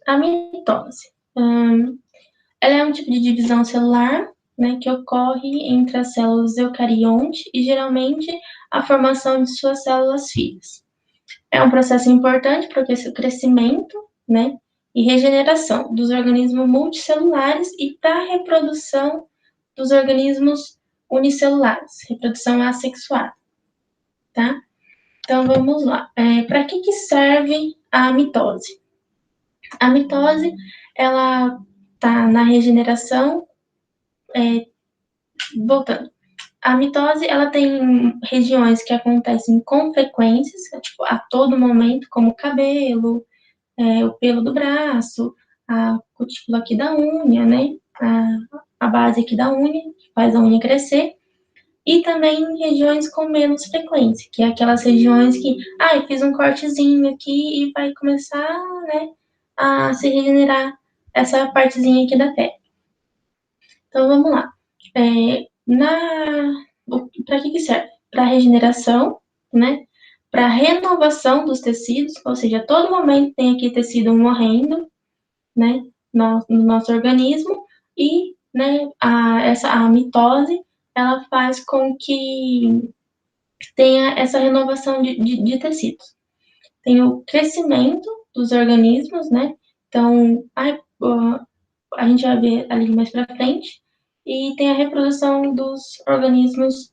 S1: A mitose. Ela é um tipo de divisão celular, né, que ocorre entre as células eucarionte e geralmente a formação de suas células filhas. É um processo importante para o crescimento, né, e regeneração dos organismos multicelulares e para a reprodução dos organismos unicelulares, reprodução assexuada, tá? Então, vamos lá. Para que serve a mitose? A mitose, ela está na regeneração, voltando. A mitose, ela tem regiões que acontecem com frequências, tipo, a todo momento, como o cabelo, o pelo do braço, a cutícula aqui da unha, né? A base aqui da unha, que faz a unha crescer. E também regiões com menos frequência, que é aquelas regiões que, eu fiz um cortezinho aqui e vai começar, né, a se regenerar essa partezinha aqui da pele. Então, vamos lá. Para que serve? Para regeneração, né? Para renovação dos tecidos, ou seja, a todo momento tem aqui tecido morrendo, né, no nosso organismo, e, né, a mitose, ela faz com que tenha essa renovação de tecidos. Tem o crescimento dos organismos, né? Então, a gente vai ver ali mais para frente, e tem a reprodução dos organismos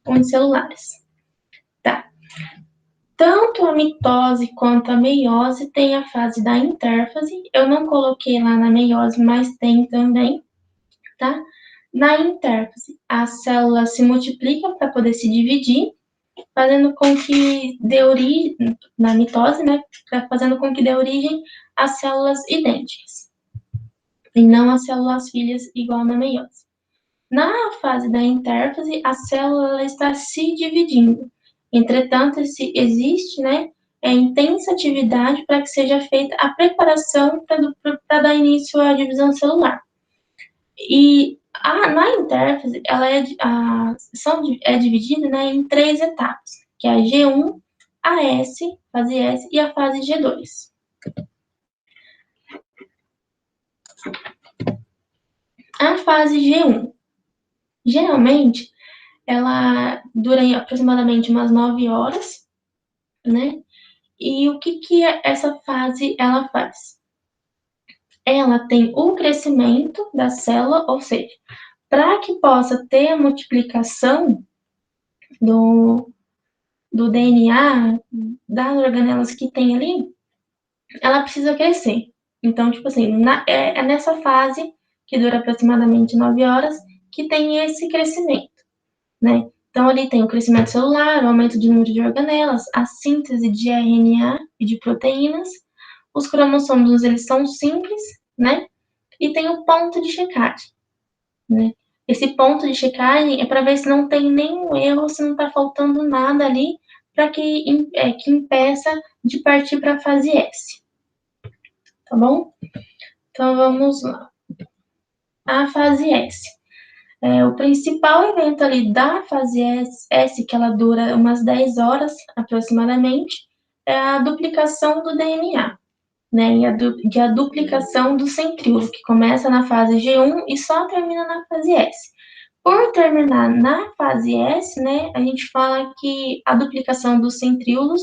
S1: unicelulares. Tá. Tanto a mitose quanto a meiose tem a fase da intérfase. Eu não coloquei lá na meiose, mas tem também, tá? Na intérfase, as células se multiplicam para poder se dividir, fazendo com que dê origem, na mitose, né? Fazendo com que dê origem a células idênticas, e não as células filhas igual na meiose. Na fase da intérfase, a célula está se dividindo. Entretanto, existe, né, intensa atividade para que seja feita a preparação para dar início à divisão celular. E na intérfase, ela é dividida, né, em 3 etapas, que é a G1, a S, fase S, e a fase G2. A fase G1, geralmente, ela dura aproximadamente umas 9 horas, né? E o que essa fase ela faz? Ela tem o crescimento da célula, ou seja, para que possa ter a multiplicação do DNA das organelas que tem ali, ela precisa crescer. Então, tipo assim, é nessa fase, que dura aproximadamente 9 horas, que tem esse crescimento, né? Então, ali tem o crescimento celular, o aumento de número de organelas, a síntese de RNA e de proteínas. Os cromossomos, eles são simples, né? E tem o ponto de checagem, né? Esse ponto de checagem é para ver se não tem nenhum erro, se não está faltando nada ali, para que impeça de partir para a fase S. Tá bom? Então, vamos lá. A fase S. O principal evento ali da fase S, que ela dura umas 10 horas aproximadamente, é a duplicação do DNA, né? E a duplicação do centríolo, que começa na fase G1 e só termina na fase S. Por terminar na fase S, né, a gente fala que a duplicação dos centríolos,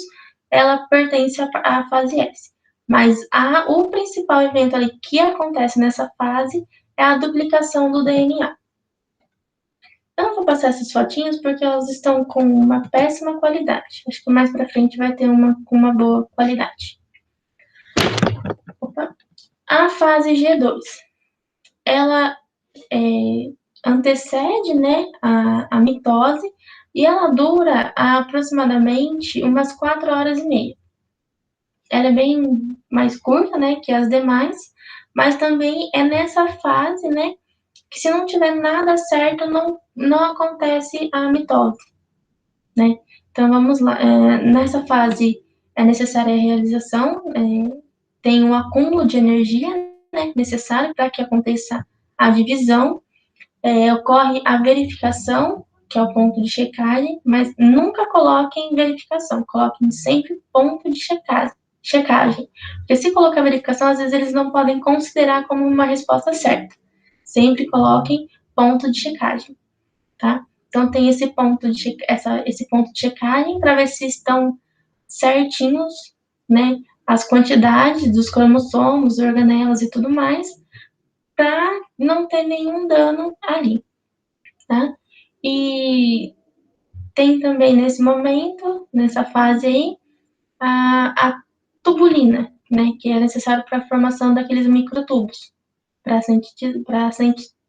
S1: ela pertence à fase S. Mas o principal evento ali que acontece nessa fase é a duplicação do DNA. Eu não vou passar essas fotinhas porque elas estão com uma péssima qualidade. Acho que mais para frente vai ter uma com uma boa qualidade. Opa. A fase G2, ela antecede, né, a mitose, e ela dura aproximadamente umas 4 horas e meia. Ela é bem mais curta, né, que as demais, mas também é nessa fase, né, que se não tiver nada certo, não acontece a mitose, né? Então, vamos lá. Nessa fase é necessária a realização, tem um acúmulo de energia, né, necessário para que aconteça a divisão, ocorre a verificação, que é o ponto de checagem, mas nunca coloquem verificação, coloquem sempre ponto de checagem. Porque se colocar verificação, às vezes eles não podem considerar como uma resposta certa. Sempre coloquem ponto de checagem, tá? Então, tem esse ponto de checagem para ver se estão certinhos, né, as quantidades dos cromossomos, organelas e tudo mais, para não ter nenhum dano ali, tá? E tem também nesse momento, nessa fase aí, a tubulina, né, que é necessário para a formação daqueles microtubos, para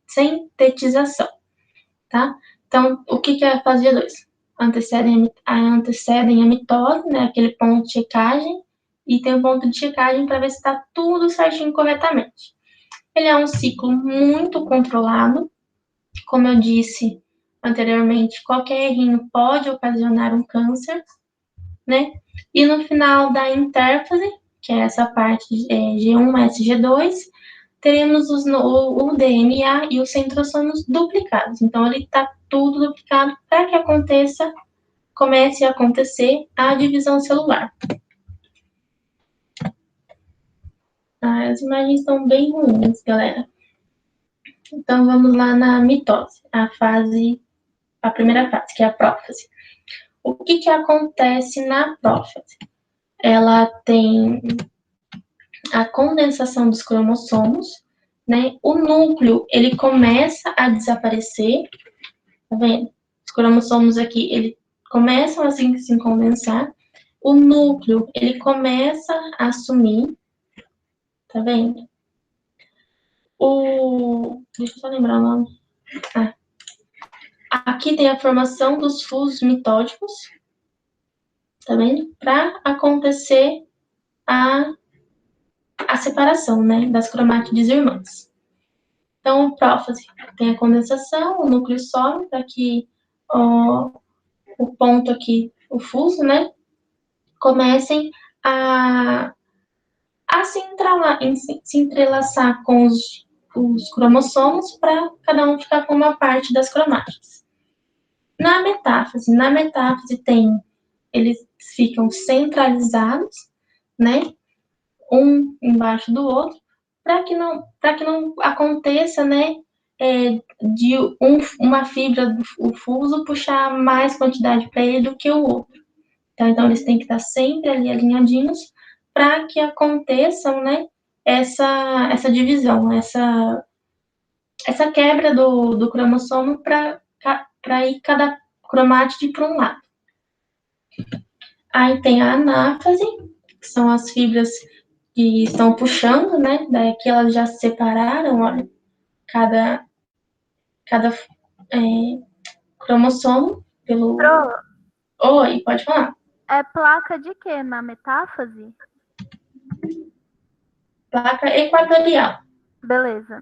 S1: sintetização, tá? Então, o que é a fase G2? Antecedem a mitose, né, aquele ponto de checagem, e tem um ponto de checagem para ver se está tudo certinho corretamente. Ele é um ciclo muito controlado, como eu disse anteriormente, qualquer errinho pode ocasionar um câncer, né? E no final da intérfase, que é essa parte G1, S, G2, teremos o DNA e os centrossomos duplicados. Então, ele está tudo duplicado para que comece a acontecer a divisão celular. As imagens estão bem ruins, galera. Então, vamos lá na mitose, a primeira fase, que é a prófase. O que acontece na prófase? Ela tem a condensação dos cromossomos, né? O núcleo, ele começa a desaparecer, tá vendo? Os cromossomos aqui, eles começam a se condensar. O núcleo, ele começa a sumir, tá vendo? Deixa eu só lembrar o nome. Aqui tem a formação dos fusos mitóticos, tá vendo? Para acontecer a separação, né, das cromátides irmãs. Então, prófase tem a condensação, o núcleo some para que o ponto aqui, o fuso, né, comecem a se entrelaçar com os cromossomos para cada um ficar com uma parte das cromátides. Na metáfase eles ficam centralizados, né, um embaixo do outro, para que não aconteça, né, de uma fibra do fuso puxar mais quantidade para ele do que o outro. Então, eles têm que estar sempre ali alinhadinhos para que aconteçam, né, essa divisão, essa quebra do cromossomo para ir cada cromátide para um lado. Aí tem a anáfase, que são as fibras que estão puxando, né? Daí que elas já se separaram, olha, cada cromossomo pelo... Oi, pode falar.
S2: É placa de quê na metáfase?
S1: Placa equatorial.
S2: Beleza.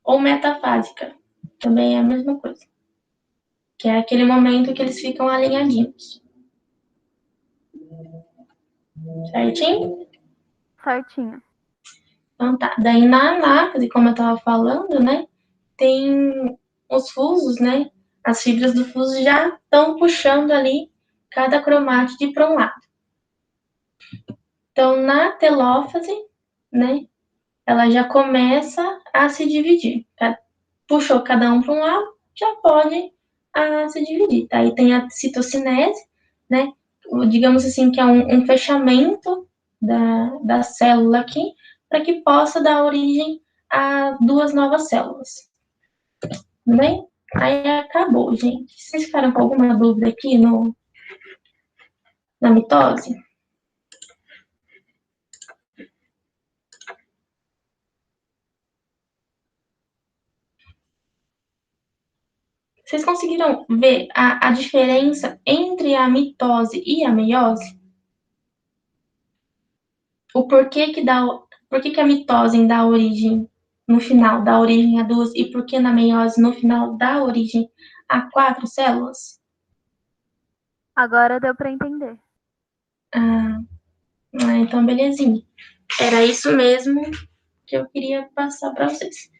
S1: Ou metafásica, também é a mesma coisa. Que é aquele momento que eles ficam alinhadinhos. Certinho?
S2: Certinho.
S1: Então tá. Daí na anáfase, como eu tava falando, né? Tem os fusos, né? As fibras do fuso já estão puxando ali cada cromátide para um lado. Então, na telófase, né? Ela já começa a se dividir. Tá? Puxou cada um para um lado, já pode se dividir. Tá? Aí tem a citocinese, né? Digamos assim, que é um fechamento da célula aqui, para que possa dar origem a duas novas células. Tudo bem? Aí acabou, gente. Vocês ficaram com alguma dúvida aqui na mitose? Vocês conseguiram ver a diferença entre a mitose e a meiose? Por que a mitose dá origem, no final, dá origem a duas, e por que na meiose, no final, dá origem a 4 células?
S2: Agora deu para entender.
S1: Então, belezinha. Era isso mesmo que eu queria passar para vocês.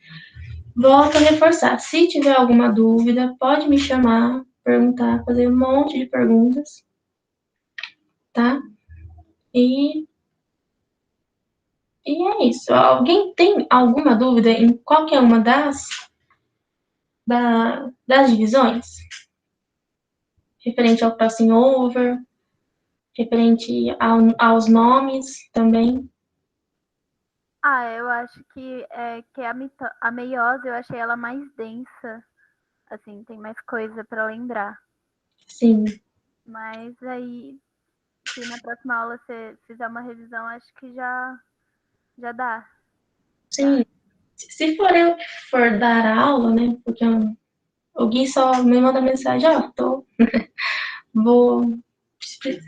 S1: Volto a reforçar. Se tiver alguma dúvida, pode me chamar, perguntar, fazer um monte de perguntas, tá? E é isso. Alguém tem alguma dúvida em qualquer uma das divisões? Referente ao crossing over, referente aos nomes também.
S2: Eu acho que a meiose, eu achei ela mais densa. Assim, tem mais coisa para lembrar.
S1: Sim.
S2: Mas aí, se na próxima aula você fizer uma revisão, acho que já dá.
S1: Sim. Tá. Se for eu que for dar aula, né? Porque o Gui só me manda mensagem, vou...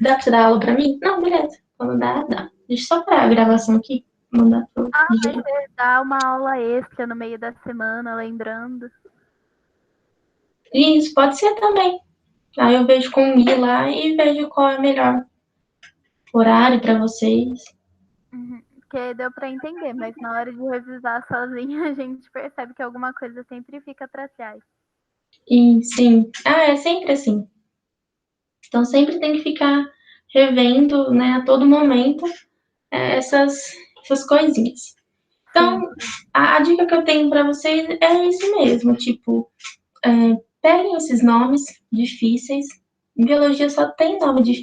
S1: Dá pra você dar aula pra mim? Não, beleza. Quando dá. Deixa eu só parar a gravação aqui. Mandar pro
S2: mas você dá uma aula extra no meio da semana, lembrando.
S1: Isso, pode ser também. Aí eu vejo com o Gui lá e vejo qual é o melhor horário para vocês.
S2: Porque deu para entender, mas na hora de revisar sozinha, a gente percebe que alguma coisa sempre fica para trás.
S1: E sim. É sempre assim. Então sempre tem que ficar revendo, né, a todo momento essas coisinhas. Então, a dica que eu tenho para vocês é isso mesmo, tipo, peguem esses nomes difíceis. Em biologia só tem nome difícil.